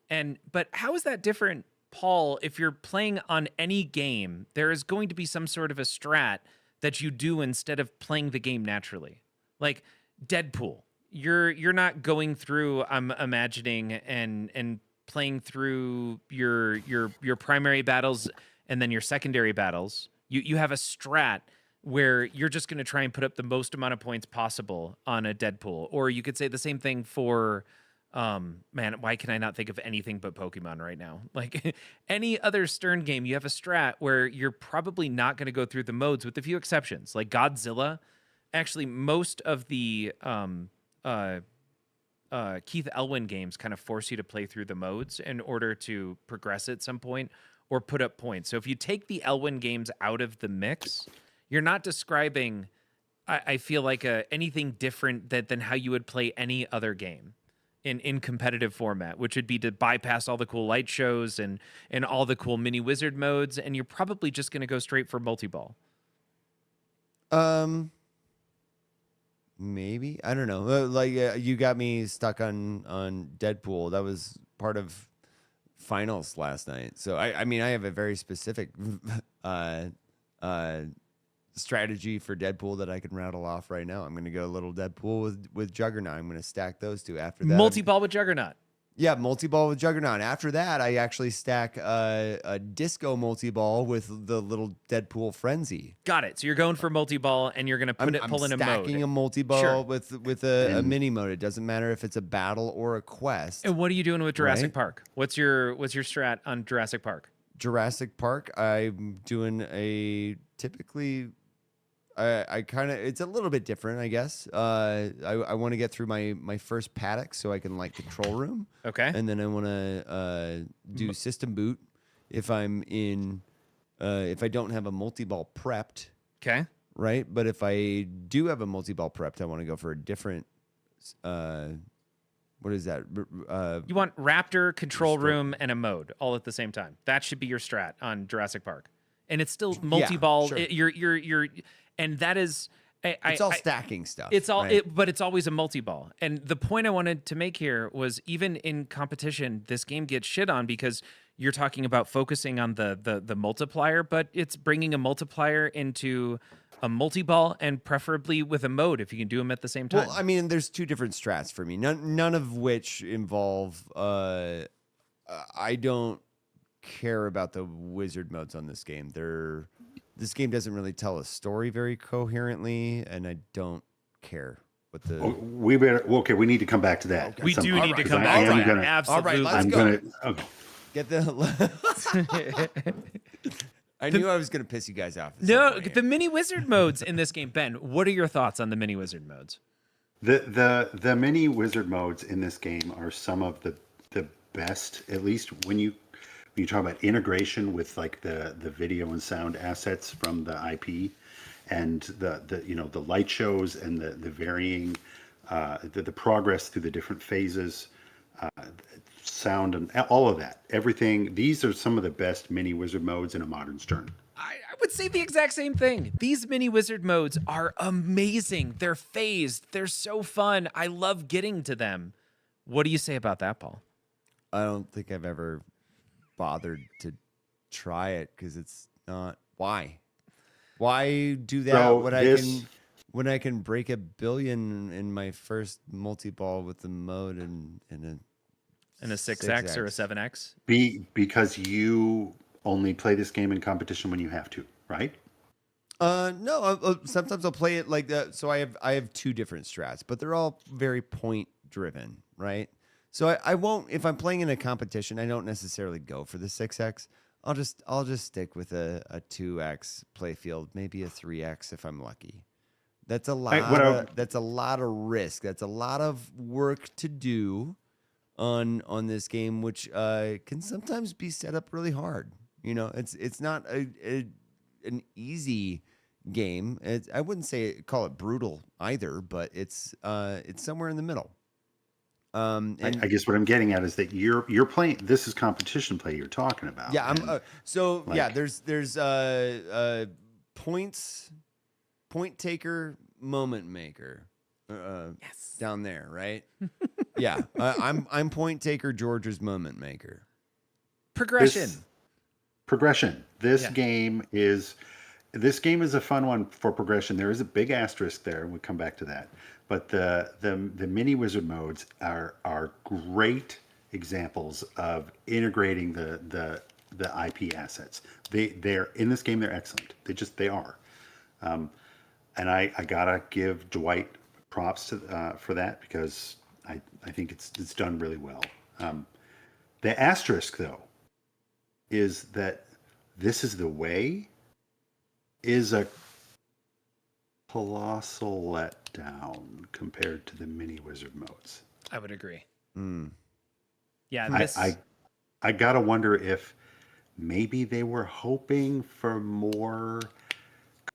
but how is that different, Paul? If you're playing on any game, there is going to be some sort of a strat that you do instead of playing the game naturally. Like Deadpool, you're not going through, I'm imagining, and playing through your primary battles and then your secondary battles. You have a strat where you're just going to try and put up the most amount of points possible on a Deadpool. Or you could say the same thing for, man, why can I not think of anything but Pokemon right now? Like any other Stern game, you have a strat where you're probably not going to go through the modes with a few exceptions. Like Godzilla, actually most of the Keith Elwin games kind of force you to play through the modes in order to progress at some point or put up points. So if you take the Elwin games out of the mix, you're not describing, I feel like, anything different than how you would play any other game in competitive format, which would be to bypass all the cool light shows and all the cool mini wizard modes, and you're probably just going to go straight for multi-ball. Maybe, I don't know. Like you got me stuck on Deadpool. That was part of finals last night. So I mean, I have a very specific strategy for Deadpool that I can rattle off right now. I'm going to go a little Deadpool with Juggernaut. I'm going to stack those two after that. Multi-ball with Juggernaut. Yeah, multi-ball with Juggernaut. After that, I actually stack a disco multi-ball with the little Deadpool Frenzy. Got it. So you're going for multi-ball, and you're going to pull in a mode. I'm stacking a multi-ball Sure. with a mini mode. It doesn't matter if it's a battle or a quest. And what are you doing with Jurassic Right? Park? What's your strat on Jurassic Park? Jurassic Park, I'm doing a typically... I kind of, it's a little bit different, I guess. I want to get through my first paddock so I can like control room. Okay. And then I want to do system boot if I'm in, if I don't have a multi-ball prepped, Okay. right? But if I do have a multi-ball prepped, I want to go for a different, what is that? You want Raptor, control room, and a mode all at the same time. That should be your strat on Jurassic Park. And it's still multi-ball. sure. You're and that is... It's all stacking stuff. It's all, right? but it's always a multi-ball. And the point I wanted to make here was, even in competition, this game gets shit on because you're talking about focusing on the multiplier, but it's bringing a multiplier into a multi-ball, and preferably with a mode if you can do them at the same time. Well, I mean, there's two different strats for me. None of which involve. I don't care about the wizard modes on this game. This game doesn't really tell a story very coherently, and I don't care what the We better. Okay, we need to come back to that. We at some do point, need to because come I back am to that. gonna- Absolutely. let's I'm go. gonna. Okay. get the. I knew I was gonna piss you guys off. at some No, point the here. mini wizard modes in this game. Ben, what are your thoughts on the mini wizard modes? The mini wizard modes in this game are some of the best, at least when you talk about integration with like the video and sound assets from the IP, and the light shows and the varying the progress through the different phases, sound and all of that, everything. These are some of the best mini wizard modes in a modern Stern. I would say the exact same thing. These mini wizard modes are amazing. They're phased. They're so fun. I love getting to them. What do you say about that, Paul? I don't think I've ever bothered to try it because it's not. Why do that So when I can break 1 billion in my first multi-ball with the mode and In a 6X or a 7X? Because you only play this game in competition when you have to, right? No. Sometimes I'll play it like that. So I have 2 different strats, but they're all very point driven, right? So I won't, if I'm playing in a competition, I don't necessarily go for the 6X. I'll just stick with a 2X playfield, maybe a 3X if I'm lucky. That's a lot. That's a lot of risk. That's a lot of work to do on this game, which can sometimes be set up really hard. You know, it's not an easy game. I wouldn't call it brutal either, but it's somewhere in the middle. And I guess what I'm getting at is that you're playing. This is competition play you're talking about. yeah, and, there's points, point taker, moment maker. Yes. Down there, right? Yeah, I'm point taker. George's moment maker. Progression. Progression. This Yeah. game is a fun one for progression. There is a big asterisk there, and we'll come back to that. But the mini wizard modes are great examples of integrating the IP assets. They're in this game. They're excellent. They are. And I gotta give Dwight props for that, because I think it's done really well. The asterisk, though, is that This Is the Way is a colossal letdown compared to the mini wizard modes. I would agree. Mm. Yeah, I gotta wonder if maybe they were hoping for more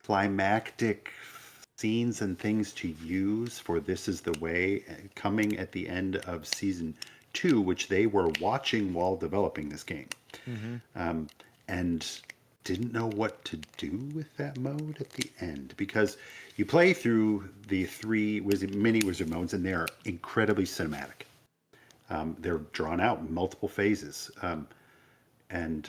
climactic scenes and things to use for This Is the Way coming at the end of season 2, which they were watching while developing this game. Mm-hmm. And didn't know what to do with that mode at the end, because you play through the 3 mini wizard modes and they're incredibly cinematic. They're drawn out in multiple phases, and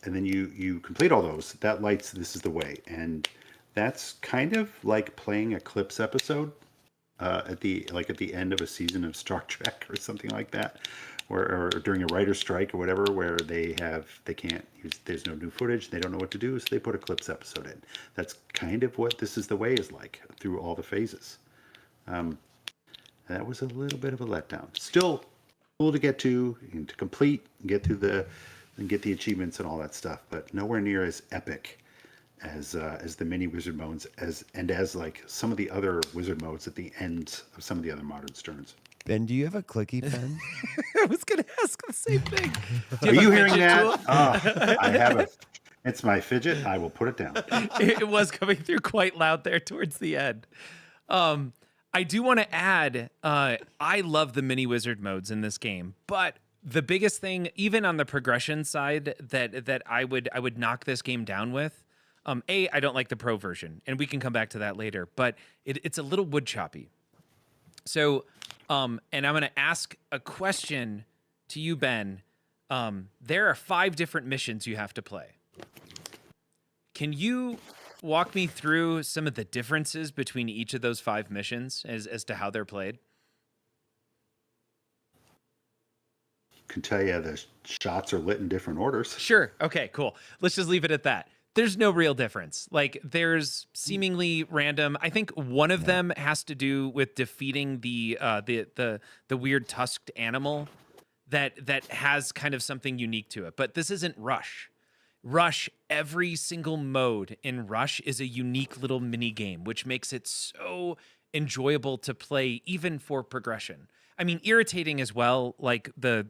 then you complete all those. That lights This Is the Way, and that's kind of like playing a Clips episode at the end of a season of Star Trek or something like that, or during a writer's strike or whatever, where they can't use, there's no new footage, they don't know what to do, so they put a Clips episode in. That's kind of what This Is the Way is like through all the phases. That was a little bit of a letdown. Still cool to get to and to complete, and get the achievements and all that stuff, but nowhere near as epic as the mini wizard modes, as like some of the other wizard modes at the end of some of the other modern Sterns. Ben, do you have a clicky pen? I was going to ask the same thing. Are you hearing that? I have it's my fidget. I will put it down. It was coming through quite loud there towards the end. I do want to add, I love the mini wizard modes in this game, but the biggest thing, even on the progression side, that I would knock this game down with, I don't like the pro version, and we can come back to that later, but it's a little wood choppy. So, and I'm going to ask a question to you, Ben. There are 5 different missions you have to play. Can you walk me through some of the differences between each of those 5 missions as to how they're played? Can tell you the shots are lit in different orders. Sure. Okay, cool. Let's just leave it at that. there's no real difference. Like there's seemingly random. I think one of them has to do with defeating the weird tusked animal that has kind of something unique to it. But this isn't Rush. Rush, every single mode in Rush is a unique little mini game, which makes it so enjoyable to play, even for progression. I mean, irritating as well, like the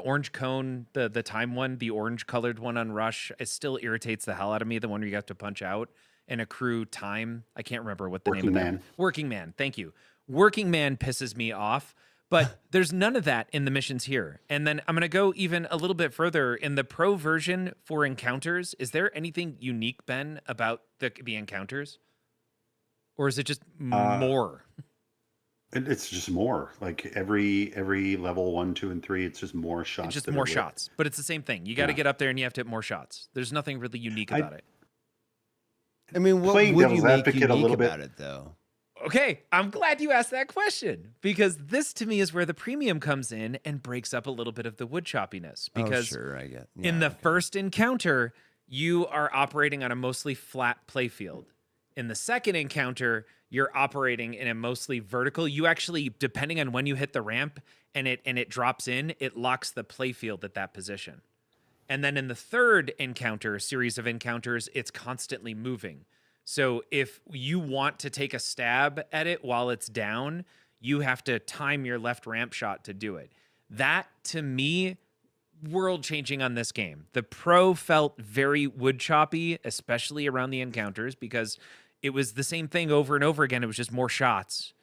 orange cone, the time one, the orange colored one on Rush, it still irritates the hell out of me. The one where you have to punch out and accrue time. I can't remember what the name of that. Working Man. Thank you. Working Man pisses me off. But there's none of that in the missions here. And then I'm going to go even a little bit further. In the pro version for encounters, is there anything unique, Ben, about the encounters? Or is it just more? It's just more. Like every level 1, 2, and 3, it's just more shots. It's just more shots. But it's the same thing. You got to get up there and you have to hit more shots. There's nothing really unique about it. I mean, what Playing would devil's you make advocate unique a little bit about it, though? Okay, I'm glad you asked that question, because this to me is where the premium comes in and breaks up a little bit of the wood choppiness. Because sure, I get. in the first encounter, you are operating on a mostly flat playfield. In the second encounter, you're operating in a mostly vertical. You actually, depending on when you hit the ramp and it drops in, it locks the playfield at that position. And then in the third encounter, series of encounters, it's constantly moving. So if you want to take a stab at it while it's down, you have to time your left ramp shot to do it. That, to me, world changing on this game. The pro felt very wood choppy, especially around the encounters, because it was the same thing over and over again. It was just more shots.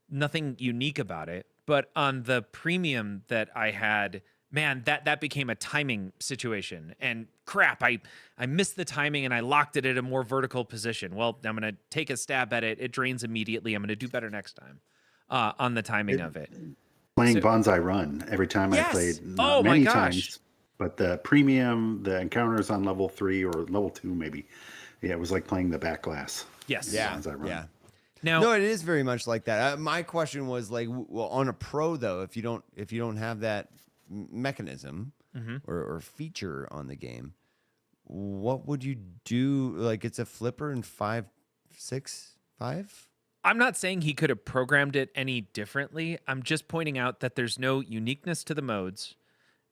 Nothing unique about it. But on the premium that I had, man, that became a timing situation. And crap, I missed the timing and I locked it at a more vertical position. Well, I'm going to take a stab at it. It drains immediately. I'm going to do better next time on the timing of it. Playing Bonsai Run every time I played, many times. But the premium, the encounters on level 3 or level 2 maybe, yeah, it was like playing the back glass. Yes. Yeah. Bonsai Run. Yeah. Now, No, it is very much like that. My question was like, well, on a pro though, if you don't have that mechanism or feature on the game, what would you do? Like, it's a flipper in 5, 6, 5. I'm not saying he could have programmed it any differently. I'm just pointing out that there's no uniqueness to the modes,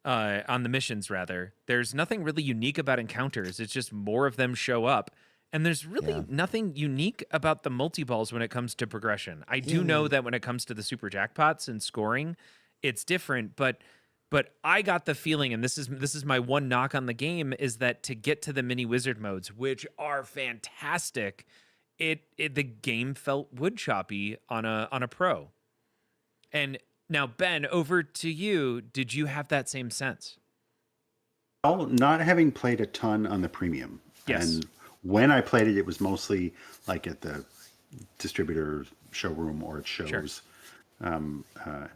on the missions, rather. There's nothing really unique about encounters. It's just more of them show up. And there's really nothing unique about the multi-balls when it comes to progression. I do know that when it comes to the super jackpots and scoring, it's different, but I got the feeling, and this is my one knock on the game, is that to get to the mini wizard modes, which are fantastic, the game felt wood choppy on a pro. And now, Ben, over to you. Did you have that same sense? Well, not having played a ton on the premium. Yes. And when I played it, it was mostly like at the distributor showroom or at shows. Sure. In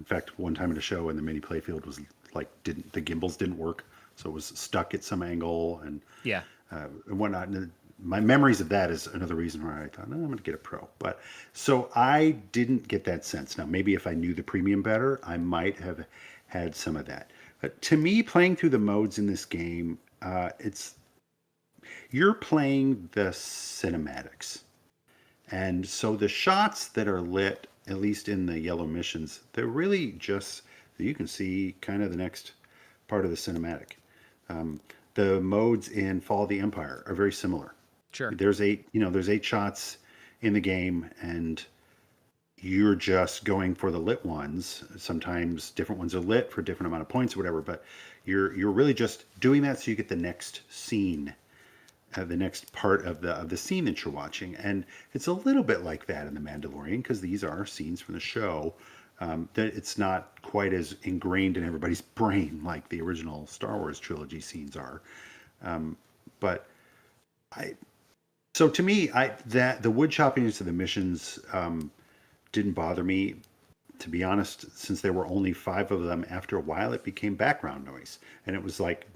fact, one time at a show, and the mini playfield was like the gimbals didn't work, so it was stuck at some angle and whatnot. And my memories of that is another reason why I thought, I'm going to get a pro. But so I didn't get that sense. Now, maybe if I knew the premium better, I might have had some of that. But to me, playing through the modes in this game, you're playing the cinematics. And so the shots that are lit, at least in the yellow missions, they're really just, you can see kind of the next part of the cinematic. The modes in Fall of the Empire are very similar. Sure. There's 8 shots in the game, and you're just going for the lit ones. Sometimes different ones are lit for a different amount of points or whatever, but you're really just doing that so you get the next scene, the next part of the scene that you're watching. And it's a little bit like that in The Mandalorian, because these are scenes from the show. That it's not quite as ingrained in everybody's brain like the original Star Wars trilogy scenes are. So to me, the wood choppiness of the missions didn't bother me. To be honest, since there were only 5 of them, after a while it became background noise, and it was like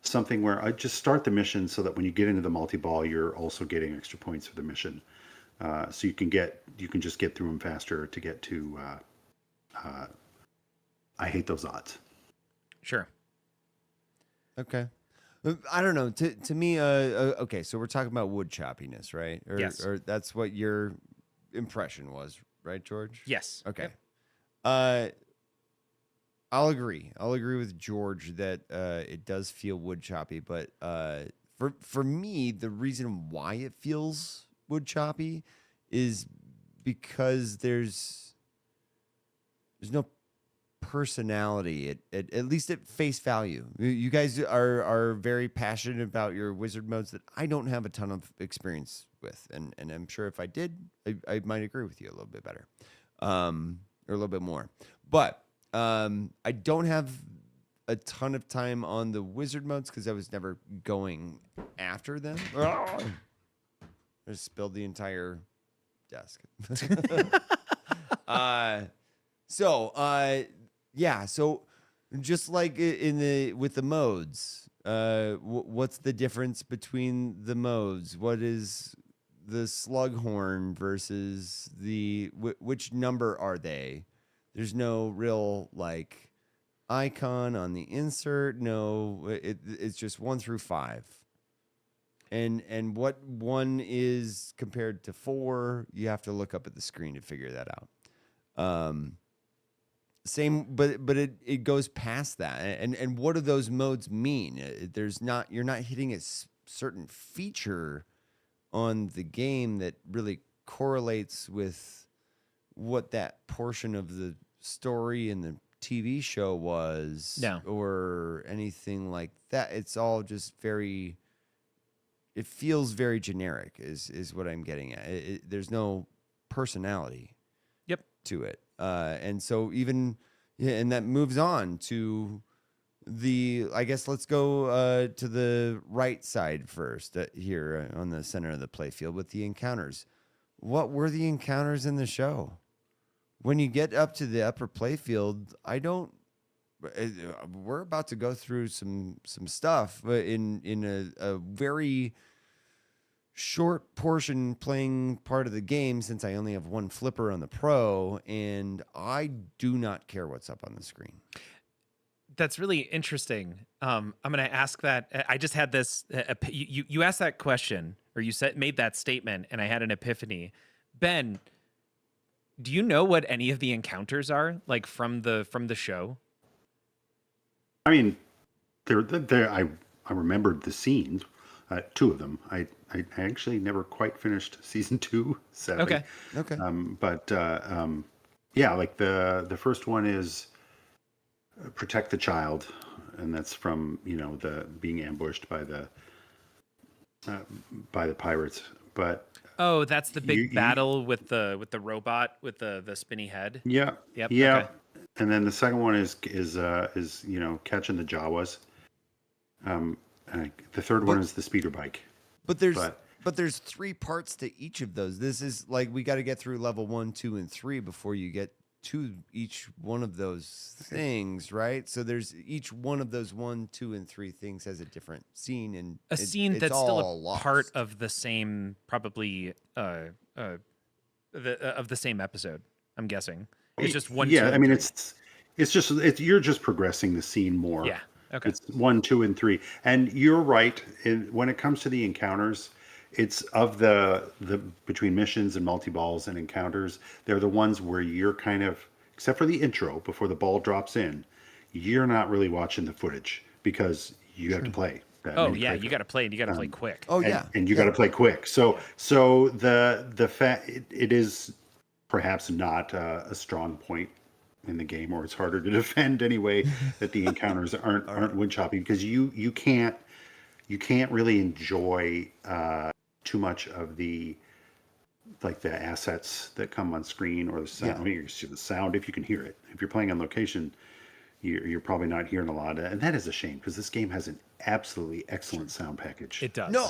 something where I just start the mission so that when you get into the multi-ball, you're also getting extra points for the mission. So you can just get through them faster to get to. I hate those odds. Sure. Okay. I don't know. To me, okay, so we're talking about wood choppiness, right? Yes. Or that's what your impression was, right, George? Yes. Okay. Yep. I'll agree. I'll agree with George that it does feel wood choppy, but for me, the reason why it feels wood choppy is because there's no personality at least at face value. You guys are very passionate about your wizard modes that I don't have a ton of experience with, and I'm sure if I did, I might agree with you a little bit better, or a little bit more. But I don't have a ton of time on the wizard modes because I was never going after them. I just spilled the entire desk. Yeah. So just like with the modes, what's the difference between the modes? What is the slughorn versus which number are they? There's no real like icon on the insert. No, it's just 1 through 5. And what 1 is compared to 4, you have to look up at the screen to figure that out. Same, but it goes past that. And what do those modes mean? You're not hitting a certain feature on the game that really correlates with what that portion of the story in the TV show was, or anything like that. It's all just it feels very generic is what I'm getting at. There's no personality to it. And so and that moves on to I guess let's go to the right side first here on the center of the playfield with the encounters. What were the encounters in the show? When you get up to the upper playfield, we're about to go through some stuff in a very short portion playing part of the game, since I only have 1 flipper on the Pro, and I do not care what's up on the screen. That's really interesting. I'm going to ask that. I just had this. You asked that question, or you made that statement, and I had an epiphany. Ben, do you know what any of the encounters are, like from the show? I mean, I remembered the scenes, 2 of them. I actually never quite finished season 2, sadly. Okay. Yeah, like the first one is protect the child, and that's from the being ambushed by the pirates. But that's the big battle with the robot with the spinny head. Yeah. Yep. Yeah. Okay. And then the second one is catching the Jawas. The third one is the speeder bike. But there's 3 parts to each of those. This is like we got to get through level 1, 2, and 3 before you get to each one of those things, right? So there's each one of those 1, 2, and 3 things has a different scene, and scene it's that's all still a part of the same, probably of the same episode. I'm guessing it's just 1. Yeah, 2, I mean 3. you're just progressing the scene more. Yeah. Okay. It's 1, 2, and 3, and you're right. When it comes to the encounters, it's of the between missions and multi-balls and encounters. They're the ones where you're kind of, except for the intro before the ball drops in, you're not really watching the footage because you have to play. You got to play, and you got to play quick. And you got to play quick. So the fact it is perhaps not a strong point in the game, or it's harder to defend anyway, that the encounters aren't wood chopping, because you can't really enjoy too much of the assets that come on screen, or the sound. I mean, you see the sound if you can hear it. If you're playing on location, you're probably not hearing a lot, and that is a shame, because this game has an absolutely excellent sound package. It does. No,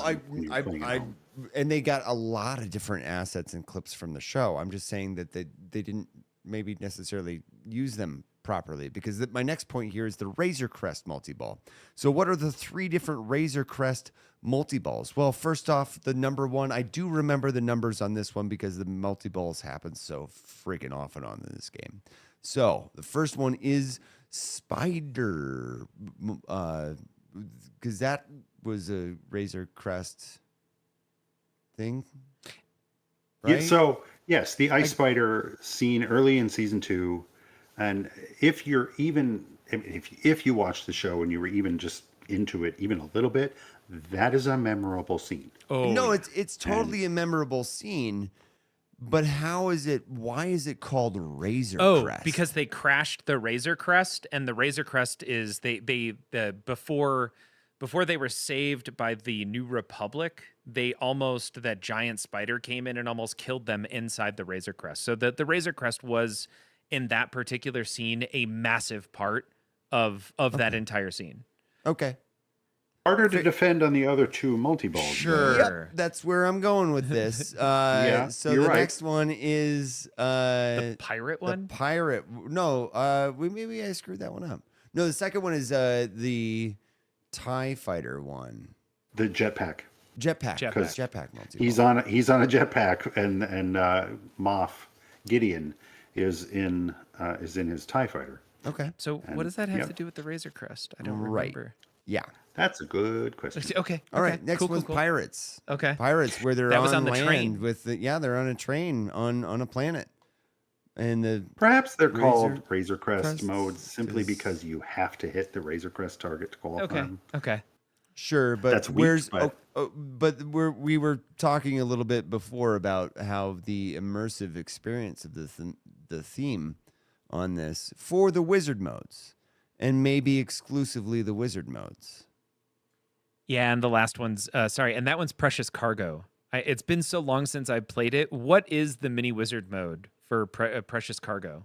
and they got a lot of different assets and clips from the show. I'm just saying that they didn't maybe necessarily use them properly, because my next point here is the Razor Crest multi-ball. So what are the 3 different Razor Crest multi-balls? Well, first off, the number 1, I do remember the numbers on this one because the multi-balls happen so freaking often on this game. So the first one is Spider because that was a Razor Crest thing, right? Yeah, so yes, the ice spider scene early in season 2, and if you're even if you watch the show and you were even just into it even a little bit, that is a memorable scene. Oh, No, yeah. it's totally a memorable scene, but why is it called Razor Crest? Because they crashed the Razor Crest, and the Razor Crest is before they were saved by the New Republic, that giant spider came in and almost killed them inside the Razor Crest. So the Razor Crest was, in that particular scene, a massive part of that entire scene. Okay. Harder to defend on the other 2 multi-balls. Sure. Yep, that's where I'm going with this. Yeah, so you're the right. next one is The pirate one? The pirate. No, maybe I screwed that one up. No, the second one is the TIE fighter one. The jetpack. Jetpack. Jetpack. Jetpack multi. He's on a jetpack, and Moff Gideon is in his TIE fighter. Okay. So what does that have Yep. to do with the Razor Crest? I don't Right. remember. Yeah. That's a good question. Okay. All right. okay, Next cool, one's cool. pirates. Okay. Pirates, where they're That was on the land train. with they're on a train on a planet, and the Perhaps they're Razor called Razor Crest Crest modes simply is- because you have to hit the Razor Crest target to qualify. Okay. them. Okay. Sure, but That's weak, where's but- but we were talking a little bit before about how the immersive experience of the theme on this for the wizard modes, and maybe exclusively the wizard modes. Yeah, and the last one's and that one's Precious Cargo. It's been so long since I played it. What is the mini wizard mode for Precious Cargo?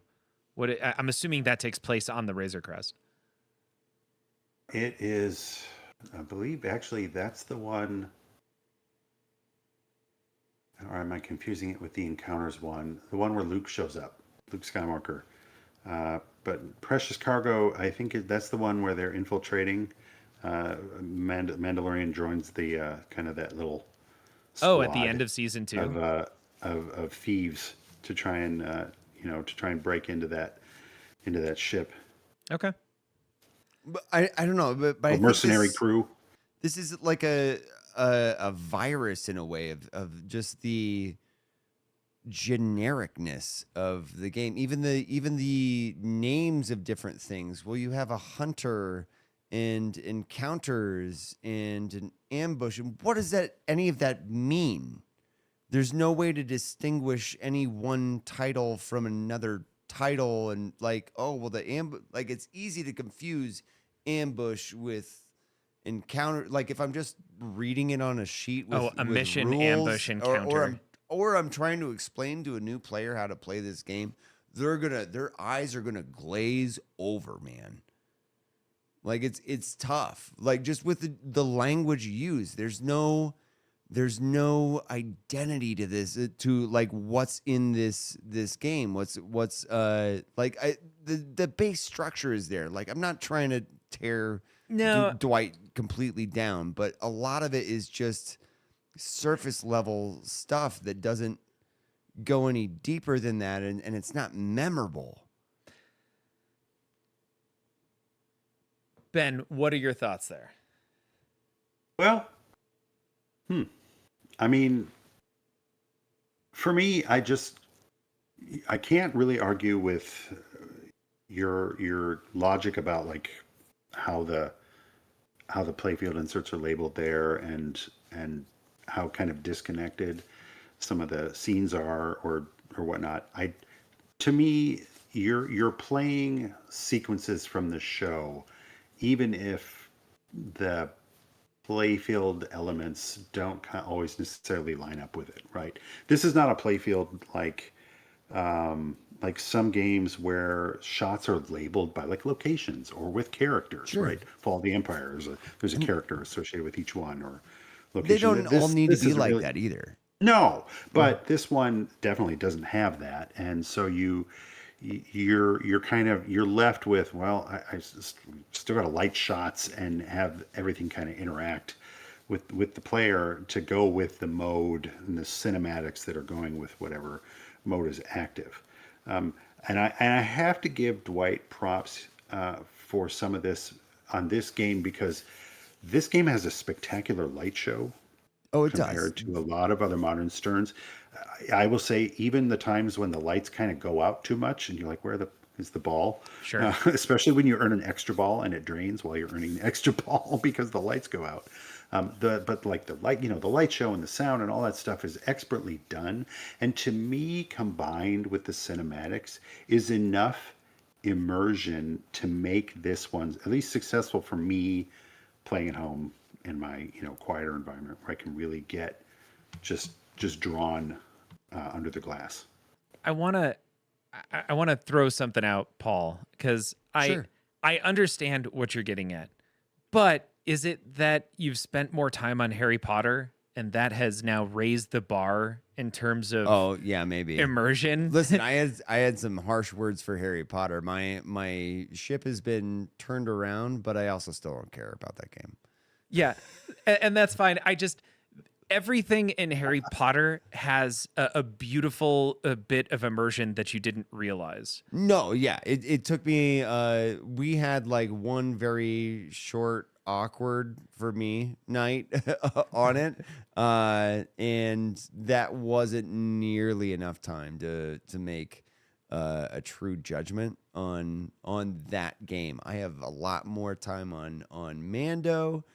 I'm assuming that takes place on the Razor Crest. It is, I believe, actually, that's the one. Or am I confusing it with the Encounters one? The one where Luke shows up, Luke Skywalker. But Precious Cargo, I think that's the one where they're infiltrating. Mandalorian joins the kind of that little. Oh, at the squad end of season 2. of thieves to try and break into that ship. Okay. But I don't know, but I A think mercenary this, crew. This is like a virus in a way of just the genericness of the game. Even the names of different things. Well, you have a hunter and encounters and an ambush. And what does any of that mean? There's no way to distinguish any one title from another title, and it's easy to confuse ambush with encounter. Like if I'm just reading it on a sheet with A with mission, rules, ambush, encounter. or I'm trying to explain to a new player how to play this game, their eyes are gonna glaze over, man. Like it's tough. Like just with the language you use, there's no identity to this, to like what's in this game. The base structure is there. Like I'm not trying to tear Dwight completely down, but a lot of it is just surface level stuff that doesn't go any deeper than that, and it's not memorable. Ben, what are your thoughts there? Well, I mean, for me, I can't really argue with your logic about like how the playfield inserts are labeled there and how kind of disconnected some of the scenes are or whatnot. To me, you're playing sequences from the show, even if the playfield elements don't always necessarily line up with it, right? This is not a playfield like some games where shots are labeled by like locations or with characters, Sure. right? Fall of the Empire, there's a character associated with each one, or location. They don't all need to This be is like really- that either. No, but this one definitely doesn't have that, and so you're left with, well, I still got to light shots and have everything kind of interact with the player to go with the mode and the cinematics that are going with whatever mode is active. And I have to give Dwight props for some of this on this game, because This game has a spectacular light show Oh, it compared does. to a lot of other modern Sterns. I will say, even the times when the lights kind of go out too much, and you're like, "Where is the ball?" Sure. Especially when you earn an extra ball and it drains while you're earning the extra ball because the lights go out. But like the light, the light show and the sound and all that stuff is expertly done. And to me, combined with the cinematics, is enough immersion to make this one at least successful for me playing at home in my quieter environment where I can really get just drawn under the glass. I want to I want to throw something out, Paul, because Sure. I understand what you're getting at. But is it that you've spent more time on Harry Potter and that has now raised the bar in terms of Oh, yeah, maybe. immersion? Listen, I had some harsh words for Harry Potter. My ship has been turned around, but I also still don't care about that game. Yeah, and that's fine. Everything in Harry Potter has a beautiful bit of immersion that you didn't realize. No, yeah, it took me. We had like one very short, awkward for me night on it, and that wasn't nearly enough time to make a true judgment on that game. I have a lot more time on Mando.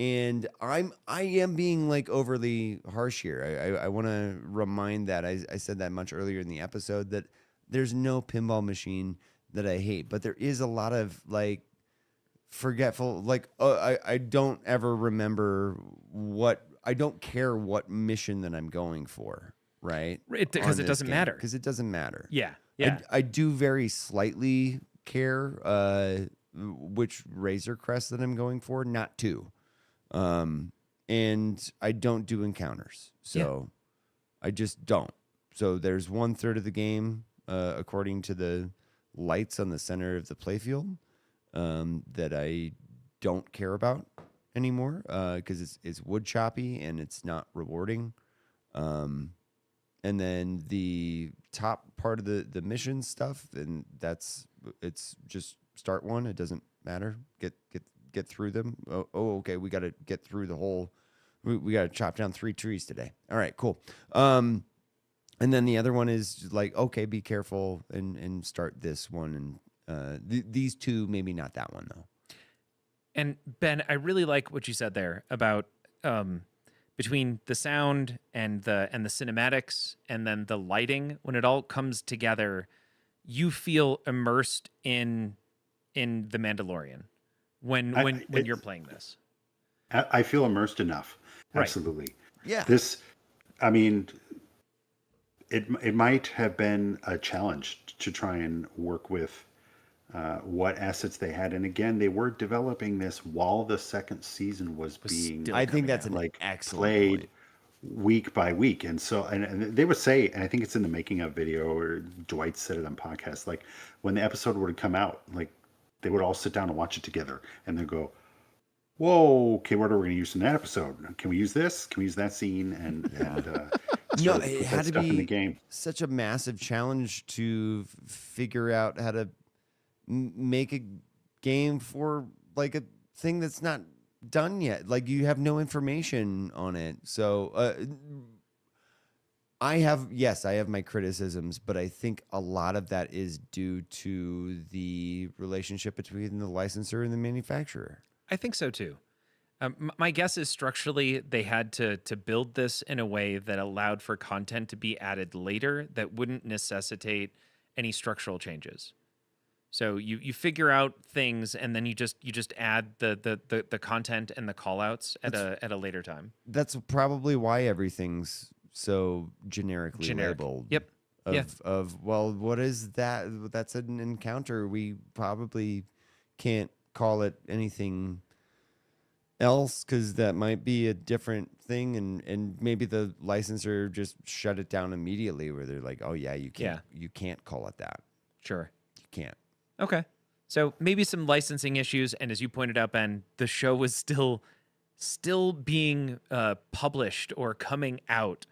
And I am being like overly harsh here. I want to remind that I said that much earlier in the episode that there's no pinball machine that I hate, but there is a lot of like forgetful, like I don't ever remember I don't care what mission that I'm going for, right? Because it doesn't matter. Because it doesn't matter. Yeah, yeah. I do very slightly care which Razor Crest that I'm going for, not two. And I don't do encounters, so I just don't. So there's 1/3 of the game, according to the lights on the center of the playfield, that I don't care about anymore, because it's wood choppy and it's not rewarding. And then the top part of the mission stuff, and it's just start one. It doesn't matter. Get through them. Okay, we got to get through the whole. We got to chop down 3 trees today. All right, cool. And then the other one is like, okay, be careful and start this one, and these two, maybe not that one though. And Ben, I really like what you said there about between the sound and the cinematics and then the lighting. When it all comes together, you feel immersed in the Mandalorian when you're playing this. I feel immersed enough. Right. Absolutely. Yeah. This, I mean, it might have been a challenge to try and work with what assets they had. And again, they were developing this while the second season was being still I think coming that's out. an excellent played point. week by week. And so, and they would say, and I think it's in the making of video, or Dwight said it on podcast, like when the episode would come out, like they would all sit down and watch it together and they'd go, whoa, okay, what are we going to use in that episode? Can we use this? Can we use that scene? And No, sort of it put had that to stuff in the be game. such a massive challenge to figure out how to make a game for like a thing that's not done yet. Like you have no information on it. So I have my criticisms, but I think a lot of that is due to the relationship between the licensor and the manufacturer. I think so too. My guess is structurally they had to build this in a way that allowed for content to be added later that wouldn't necessitate any structural changes. So you figure out things and then you just add the content and the callouts at a later time. That's probably why everything's so generically Generic. labeled. Yep. Yeah. Of well, what is that? That's an encounter. We probably can't call it anything else because that might be a different thing, and maybe the licensor just shut it down immediately, where they're like, oh yeah, you can't call it that. Sure. You can't. Okay. So maybe some licensing issues, and as you pointed out, Ben, the show was still being published or coming out,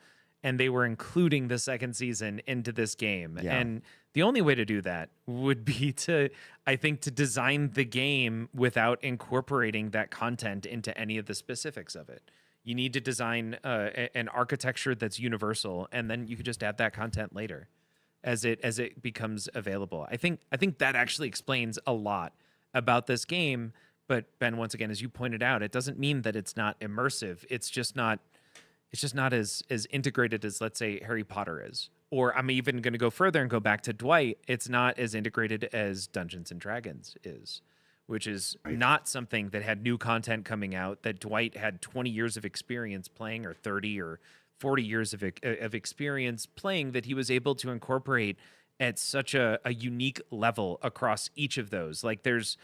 and they were including the second season into this game. Yeah. And the only way to do that would be to, I think, to design the game without incorporating that content into any of the specifics of it. You need to design an architecture that's universal, and then you could just add that content later as it becomes available. I think that actually explains a lot about this game. But Ben, once again, as you pointed out, it doesn't mean that it's not immersive. It's just not as integrated as, let's say, Harry Potter is. Or I'm even going to go further and go back to Dwight. It's not as integrated as Dungeons and Dragons is, which is not something that had new content coming out that Dwight had 20 years of experience playing, or 30 or 40 years of experience playing, that he was able to incorporate at such a unique level across each of those. Like there's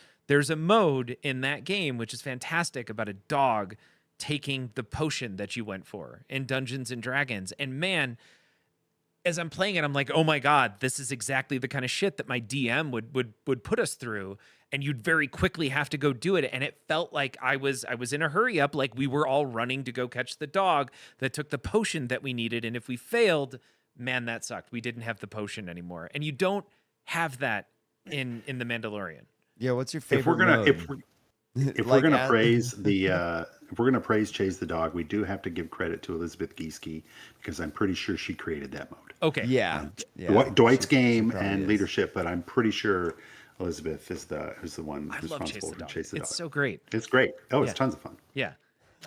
a mode in that game which is fantastic about a dog taking the potion that you went for in Dungeons and Dragons. And man, as I'm playing it, I'm like, oh my God, this is exactly the kind of shit that my DM would put us through. And you'd very quickly have to go do it. And it felt like I was in a hurry up, like we were all running to go catch the dog that took the potion that we needed. And if we failed, man, that sucked. We didn't have the potion anymore. And you don't have that in The Mandalorian. Yeah, what's your favorite If we're gonna mode? if we're gonna praise Chase the dog, we do have to give credit to Elizabeth Gieske, because I'm pretty sure she created that mode. Okay. Yeah. Yeah. Dwight's She game probably and is. leadership, but I'm pretty sure Elizabeth is the one I love responsible for Chase the dog. It's so great. It's great. Oh, it's Yeah. tons of fun. Yeah.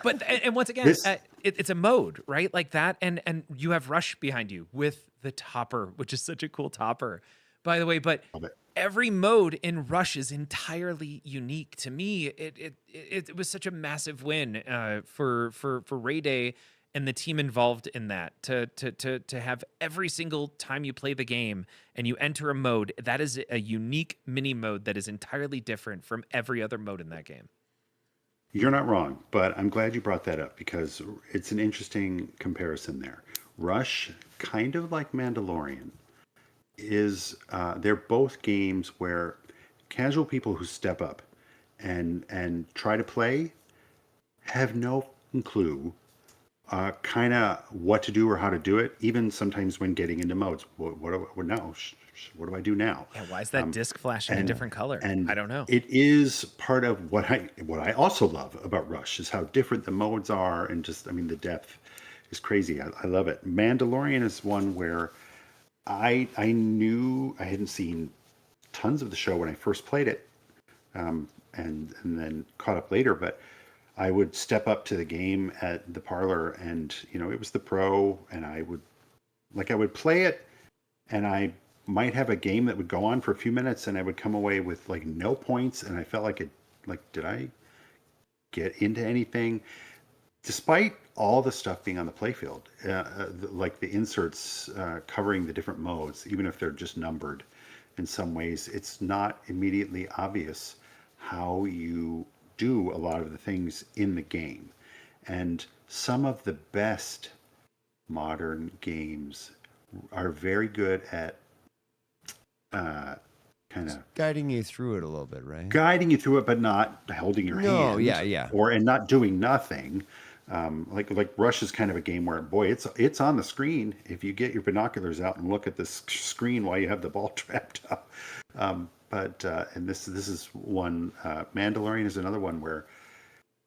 But and once again, This- it's a mode, right? Like that, and you have Rush behind you with the topper, which is such a cool topper, by the way. But Love it. every mode in Rush is entirely unique. To me, it was such a massive win for Ray Day and the team involved in that, to have every single time you play the game and you enter a mode, that is a unique mini mode that is entirely different from every other mode in that game. You're not wrong, but I'm glad you brought that up, because it's an interesting comparison there. Rush, kind of like Mandalorian, is they're both games where casual people who step up and try to play have no clue kind of what to do or how to do it. Even sometimes when getting into modes, what do I do now? Yeah, why is that disc flashing a different color? And I don't know. It is part of what I also love about Rush, is how different the modes are, and just, I mean, the depth is crazy. I love it. Mandalorian is one where I knew I hadn't seen tons of the show when I first played it, and then caught up later, but I would step up to the game at the parlor, and it was the pro, and I would play it, and I might have a game that would go on for a few minutes, and I would come away with like no points, and I felt like did I get into anything? Despite all the stuff being on the playfield, like the inserts covering the different modes, even if they're just numbered in some ways, it's not immediately obvious how you do a lot of the things in the game. And some of the best modern games are very good at kind of Guiding you through it a little bit, right? guiding you through it, but not holding your No, hand. yeah. And not doing nothing. Like Rush is kind of a game where, boy, it's on the screen if you get your binoculars out and look at this screen while you have the ball trapped up. And this is one. Mandalorian is another one where,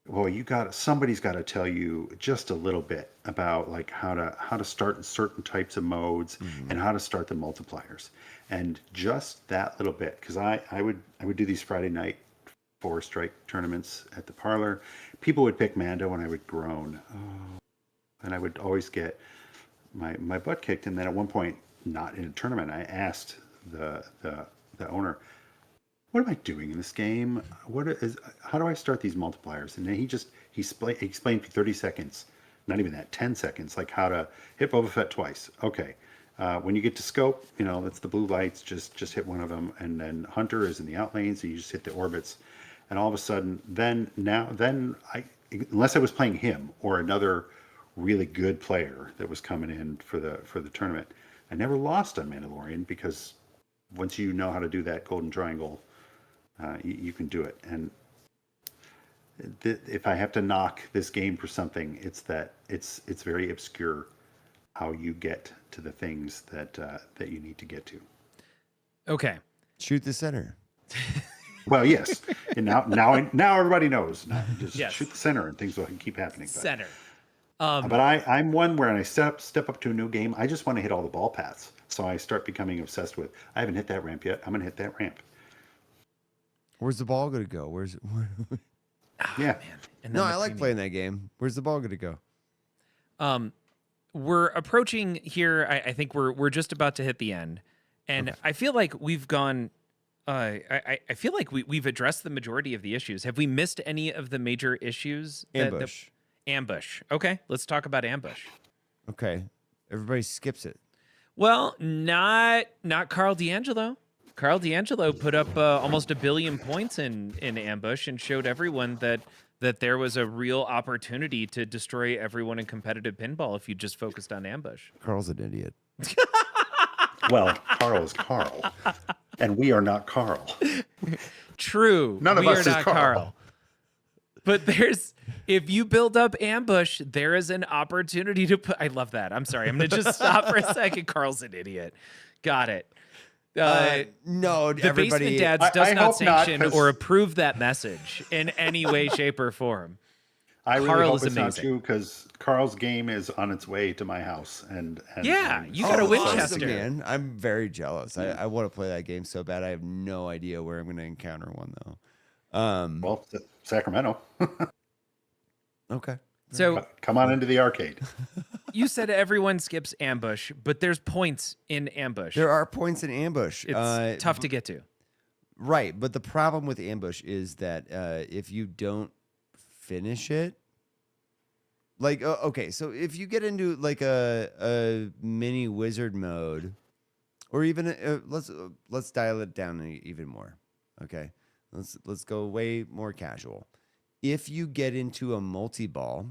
well, somebody's got to tell you just a little bit about like how to start certain types of modes and how to start the multipliers, and just that little bit, because I would do these Friday night 4-strike tournaments at the parlor. People would pick Mando, and I would groan, and I would always get my butt kicked. And then at one point, not in a tournament, I asked the owner, what am I doing in this game? How do I start these multipliers? And then he explained for 30 seconds, not even that, 10 seconds, like how to hit Boba Fett twice. Okay. When you get to scope, that's the blue lights, just hit one of them. And then Hunter is in the out lane, so you just hit the orbits. And all of a sudden, then unless I was playing him or another really good player that was coming in for the tournament, I never lost on Mandalorian, because once you know how to do that golden triangle, you can do it. And if I have to knock this game for something, it's that it's very obscure how you get to the things that that you need to get to. Okay. Shoot the center. Well, yes, and now everybody knows. Now just Yes. shoot the center, and things will keep happening. Center. But I'm one where when I step up to a new game, I just want to hit all the ball paths. So I start becoming obsessed with. I haven't hit that ramp yet. I'm gonna hit that ramp. Where's the ball going to go? Where's Yeah. And then No, the I like premium. playing that game. Where's the ball going to go? We're approaching here. I think we're just about to hit the end, and I feel like we've gone. I feel like we've addressed the majority of the issues. Have we missed any of the major issues? Ambush. Ambush. Okay, let's talk about ambush. Okay. Everybody skips it. Well, not Carl D'Angelo. Carl D'Angelo put up almost 1 billion points in ambush and showed everyone that there was a real opportunity to destroy everyone in competitive pinball if you just focused on ambush. Carl's an idiot. Well, Carl is Carl, and we are not Carl. True. None of we us are is not Carl. But if you build up ambush, there is an opportunity to put. I love that. I'm sorry. I'm going to just stop for a second. Carl's an idiot. Got it. No, The everybody. Basement Dads does I not hope not, sanction 'cause- or approve that message in any way, shape, or form. I really Carl hope is it's not amazing. true because Carl's game is on its way to my house, and Yeah, and you got a so- Winchester. Awesome, man. I'm very jealous. I want to play that game so bad. I have no idea where I'm going to encounter one though. Well, Sacramento. Okay. So Come on into the arcade. you said everyone skips ambush, but there's points in ambush. There are points in ambush. It's tough to get to. Right, but the problem with ambush is that if you don't finish it, like okay, so if you get into like a mini wizard mode, or even let's dial it down even more. Okay, let's go way more casual. If you get into a multi-ball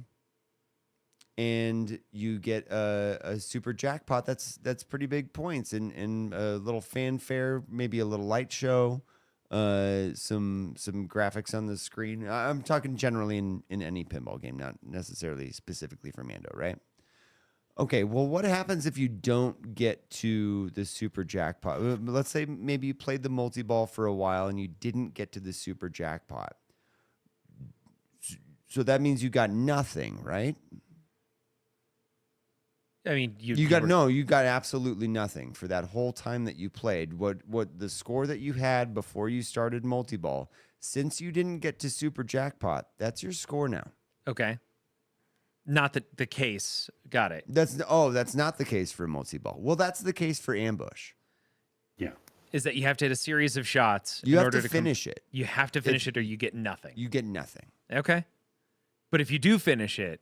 and you get a super jackpot, that's pretty big points and a little fanfare, maybe a little light show, some graphics on the screen. I'm talking generally in any pinball game, not necessarily specifically for Mando, right? Okay, well, what happens if you don't get to the super jackpot? Let's say maybe you played the multi-ball for a while and you didn't get to the super jackpot. So that means you got nothing, right? I mean, You got absolutely nothing for that whole time that you played. What the score that you had before you started multi-ball, since you didn't get to super jackpot, that's your score now. Okay. Not the case. Got it. That's not the case for multi-ball. Well, that's the case for ambush. Yeah. Is that you have to hit a series of shots You in have order to to finish it. You have to finish it or you get nothing. You get nothing. Okay. But if you do finish it,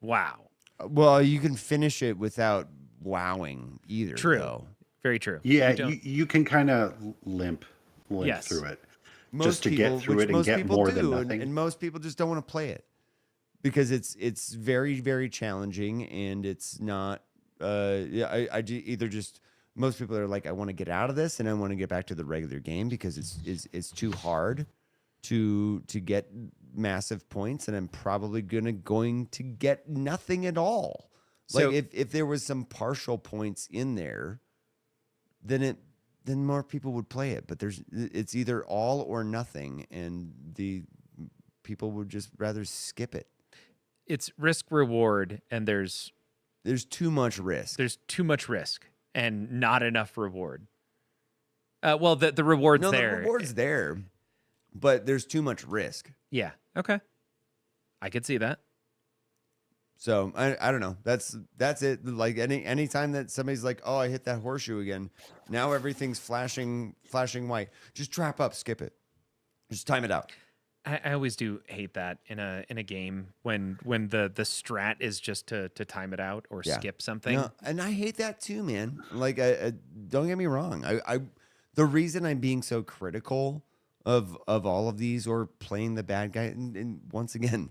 wow. Well, you can finish it without wowing either. True. Though. Very true. Yeah, don't- you can kind of limp Yes. through it. Most Just to get through which it and most get people more than do, nothing. and most people just don't want to play it because it's very, very challenging and it's not. Either just most people are like, I want to get out of this and I want to get back to the regular game because it's too hard to get massive points and I'm probably going to get nothing at all. So- Like if there was some partial points in there, then more people would play it. But it's either all or nothing, and the people would just rather skip it. It's risk reward and there's Too much risk. there's too much risk and not enough reward. Well, the reward's No, there. the reward's there, but there's too much risk. Yeah. Okay. I could see that. So I don't know. That's it. Like any time that somebody's like, oh, I hit that horseshoe again. Now everything's flashing white. Just trap up, skip it. Just time it out. I always do hate that in a game when the strat is just to time it out or Yeah. skip something. No, and I hate that too, man. Like, don't get me wrong. The reason I'm being so critical of all of these or playing the bad guy, and once again,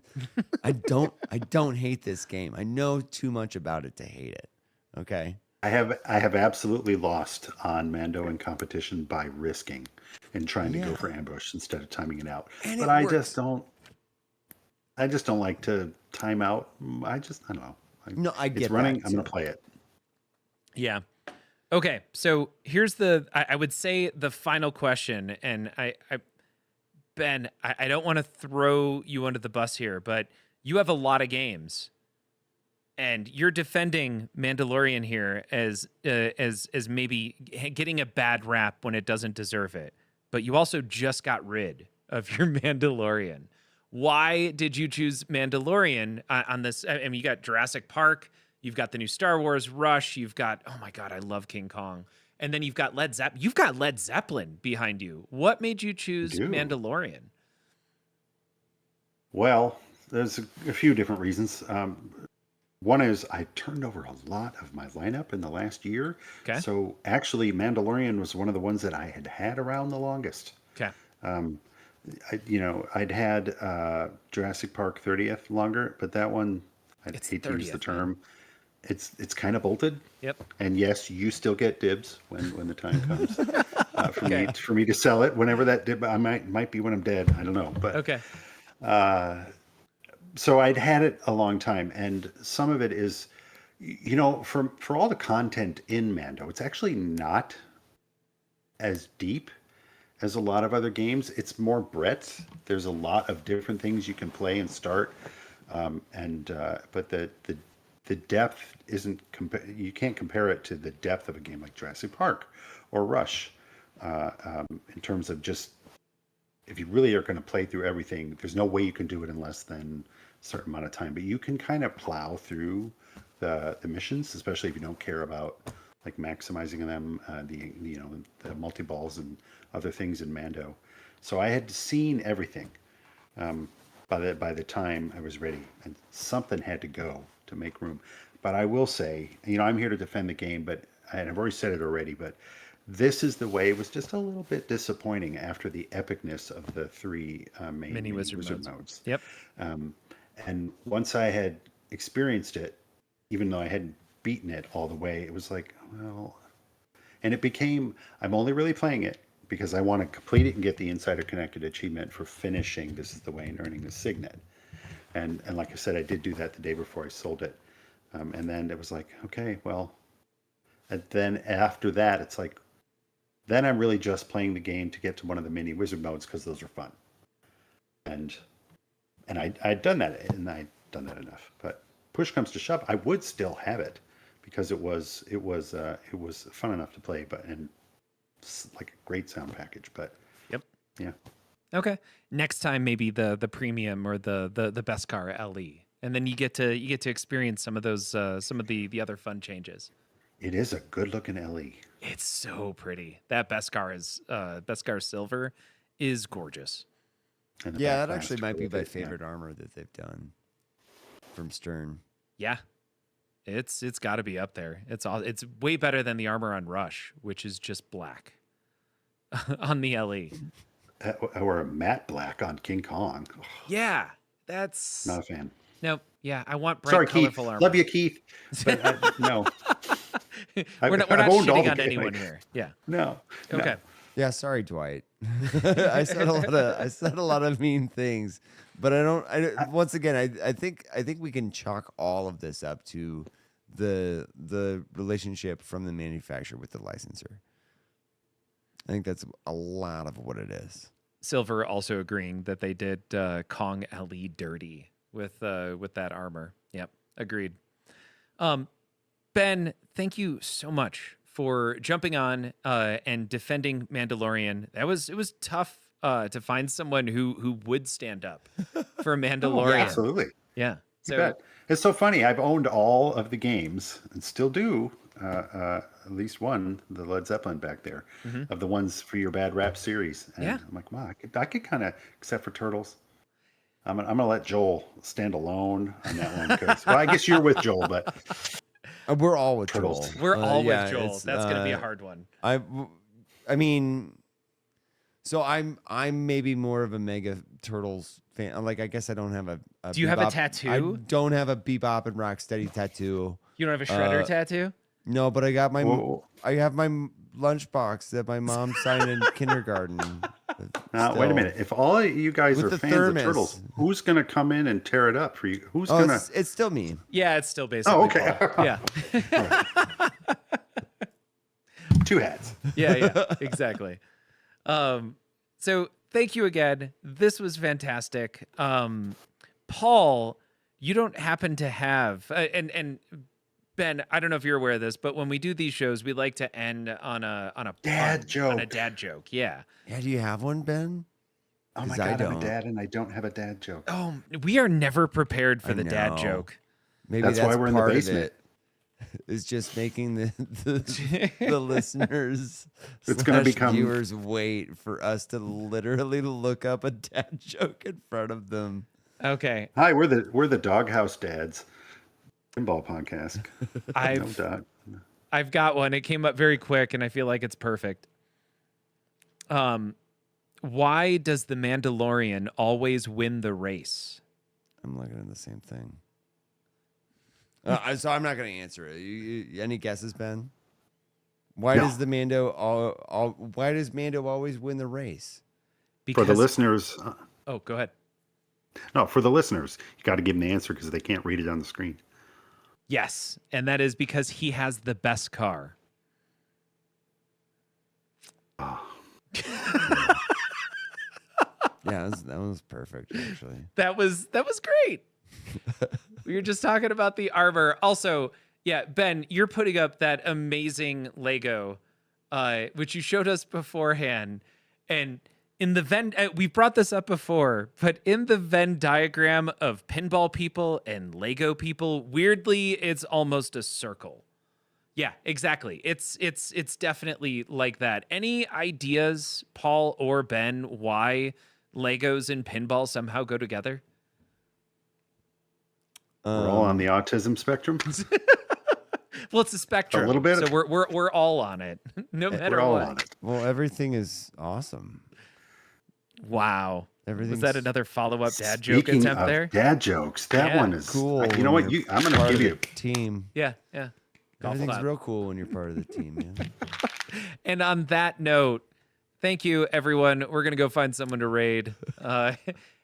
I don't hate this game. I know too much about it to hate it. Okay. I have absolutely lost on Mando in competition by risking and trying to go for ambush instead of timing it out. And but it I works. just don't like to time out. I don't know. No, I get it's running. that, I'm going too. to play it. Yeah. Okay. So here's I would say the final question, and Ben, I don't want to throw you under the bus here, but you have a lot of games, and you're defending Mandalorian here as maybe getting a bad rap when it doesn't deserve it. But you also just got rid of your Mandalorian. Why did you choose Mandalorian on this? I mean, you got Jurassic Park, you've got the new Star Wars Rush, you've got, oh my God, I love King Kong. And then you've got Led Zeppelin. You've got Led Zeppelin behind you. What made you choose do. Mandalorian? Well, there's a few different reasons. One is I turned over a lot of my lineup in the last year. Okay. So actually, Mandalorian was one of the ones that I had around the longest. Okay. I'd had Jurassic Park 30th longer, but that one, I It's hate to use the 30th, term, it's kind of bolted. Yep. And yes, you still get dibs when the time comes Okay. for me to sell it. Whenever that dib, I might be when I'm dead. I don't know, but Okay. so I'd had it a long time, and some of it is, for all the content in Mando, it's actually not as deep as a lot of other games. It's more breadth. There's a lot of different things you can play and start, but the depth isn't. You can't compare it to the depth of a game like Jurassic Park or Rush, in terms of just. If you really are going to play through everything, there's no way you can do it in less than a certain amount of time. But you can kind of plow through the missions, especially if you don't care about like maximizing them, the multi balls and other things in Mando. So I had seen everything by the time I was ready, and something had to go to make room. But I will say, I'm here to defend the game, and I've already said it already, but this is the way. It was just a little bit disappointing after the epicness of the three main Mini wizard modes. Yep. And once I had experienced it, even though I hadn't beaten it all the way, it was like, well, and it became, I'm only really playing it because I want to complete it and get the Insider Connected achievement for finishing This Is the Way and earning the Signet. And like I said, I did do that the day before I sold it. And then it was like, okay, well, and then after that, it's like, then I'm really just playing the game to get to one of the mini wizard modes because those are fun. And I'd done that, and I'd done that enough. But push comes to shove, I would still have it because it was fun enough to play, and like a great sound package. But Yep. yeah. Okay. Next time, maybe the premium or the Beskar LE, and then you get to experience some of those some of the other fun changes. It is a good looking LE. It's so pretty. That Beskar Silver is gorgeous. And the Yeah, that backblast actually might be with my it, yeah. favorite armor that they've done from Stern. Yeah. It's got to be up there. It's way better than the armor on Rush, which is just black on the LE. Or a matte black on King Kong. Oh, Yeah, that's not a fan. no. Yeah, I want bright, Sorry, Keith. colorful armor. Love you, Keith. But no. We're not I've owned all shitting the on games. anyone here. Yeah. No. no. Okay. Yeah, sorry, Dwight. I said a lot of mean things, but once again, I think we can chalk all of this up to the relationship from the manufacturer with the licensor. I think that's a lot of what it is. Silver also agreeing that they did Kong LE dirty with that armor. Yep, agreed. Ben, thank you so much for jumping on and defending Mandalorian. It was tough to find someone who would stand up for Mandalorian. Oh, yeah, absolutely. Yeah. You So bet. It's so funny. I've owned all of the games and still do. At least one, the Led Zeppelin back there, of the ones for your bad rap series. And Yeah. I'm like, wow, I could kind of, except for Turtles. I'm gonna let Joel stand alone on that one because, well, I guess you're with Joel, but We're all with Turtles. Joel. we're all Yeah, with Joel. it's, That's gonna be a hard one. I mean, so I'm maybe more of a mega Turtles fan. Like, I guess I don't have a Do you have a Bebop- tattoo? I don't have a Bebop and Rocksteady tattoo. You don't have a Shredder tattoo? No, but I got my Whoa. I have my lunchbox that my mom signed in kindergarten. Wait a Still. minute. If all of you guys With are the fans thermos. of turtles, who's gonna come in and tear it up for you? Who's Oh, gonna? it's still me. Yeah, it's still basically. Oh, okay. Paul. Yeah. Two hats. Yeah, exactly. So thank you again. This was fantastic. Paul, you don't happen to have and Ben, I don't know if you're aware of this, but when we do these shows, we like to end on a Dad pun, joke. on a dad joke. Yeah. Yeah, do you have one, Ben? Oh my 'Cause I God, I'm don't. a dad and I don't have a dad joke. Oh, we are never prepared for I the dad know. joke. Maybe That's why we're in the part of basement. it. Is just making the listeners It's gonna slash become- viewers wait for us to literally look up a dad joke in front of them. Okay. Hi, we're the Doghouse Dads, Pinball podcast. No I've got one. It came up very quick, and I feel like it's perfect. Why does the Mandalorian always win the race? I'm looking at the same thing. So I'm not going to answer it. Any guesses, Ben? Why No. does the Mando why does Mando always win the race? For the listeners, Oh, go ahead. no, for the listeners, you got to give them the answer because they can't read it on the screen. Yes, and that is because he has the best car. Yeah, that was perfect, actually. That was great. We were just talking about the armor. Also, yeah, Ben, you're putting up that amazing Lego, which you showed us beforehand. And in the Venn, we brought this up before, but in the Venn diagram of pinball people and Lego people, weirdly, it's almost a circle. Yeah, exactly. It's definitely like that. Any ideas, Paul or Ben, why Legos and pinball somehow go together? We're all on the autism spectrum. Well, it's a spectrum. A little bit. So we're all on it, no matter We're all what. on it. Well, everything is awesome. Wow. Was Everything's that another follow-up dad joke Speaking attempt of there? dad jokes, that Yeah. one is cool. You know when what? you're I'm going part to of give the you. team. Yeah. Golf Everything's clap. real cool when you're part of the team. Yeah. And on that note, thank you, everyone. We're gonna go find someone to raid.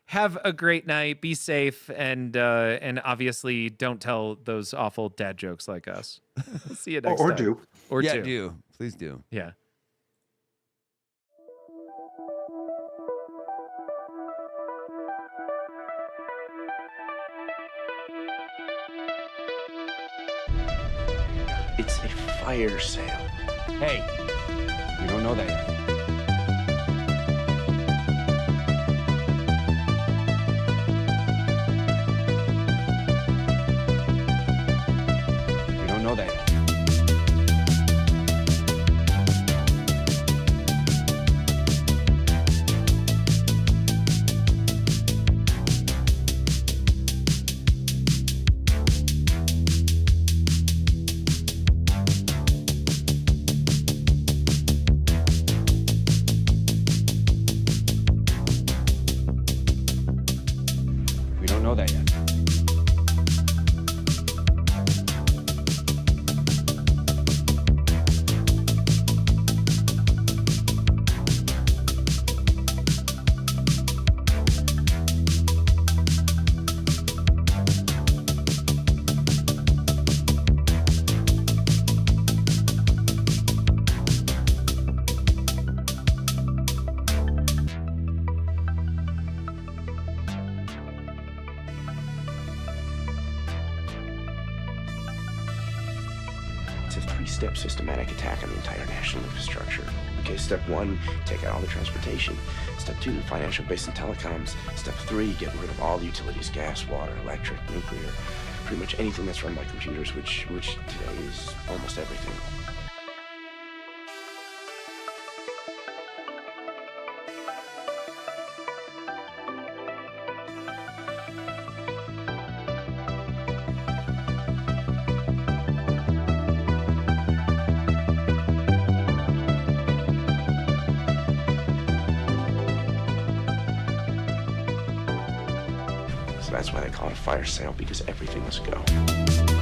Have a great night. Be safe, and obviously don't tell those awful dad jokes like us. See you next Or time. do. Or Yeah, do. do. Please do. Yeah. It's a fire sale. Hey, you don't know that yet. You don't know that yet. We don't know that yet. It's a three-step systematic attack on the entire national infrastructure. Okay, step one, take out all the transportation. Step two, financial base and telecoms. Step three, get rid of all the utilities, gas, water, electric, nuclear, pretty much anything that's run by computers, which today is almost everything. So that's why they call it a fire sale, because everything was a go.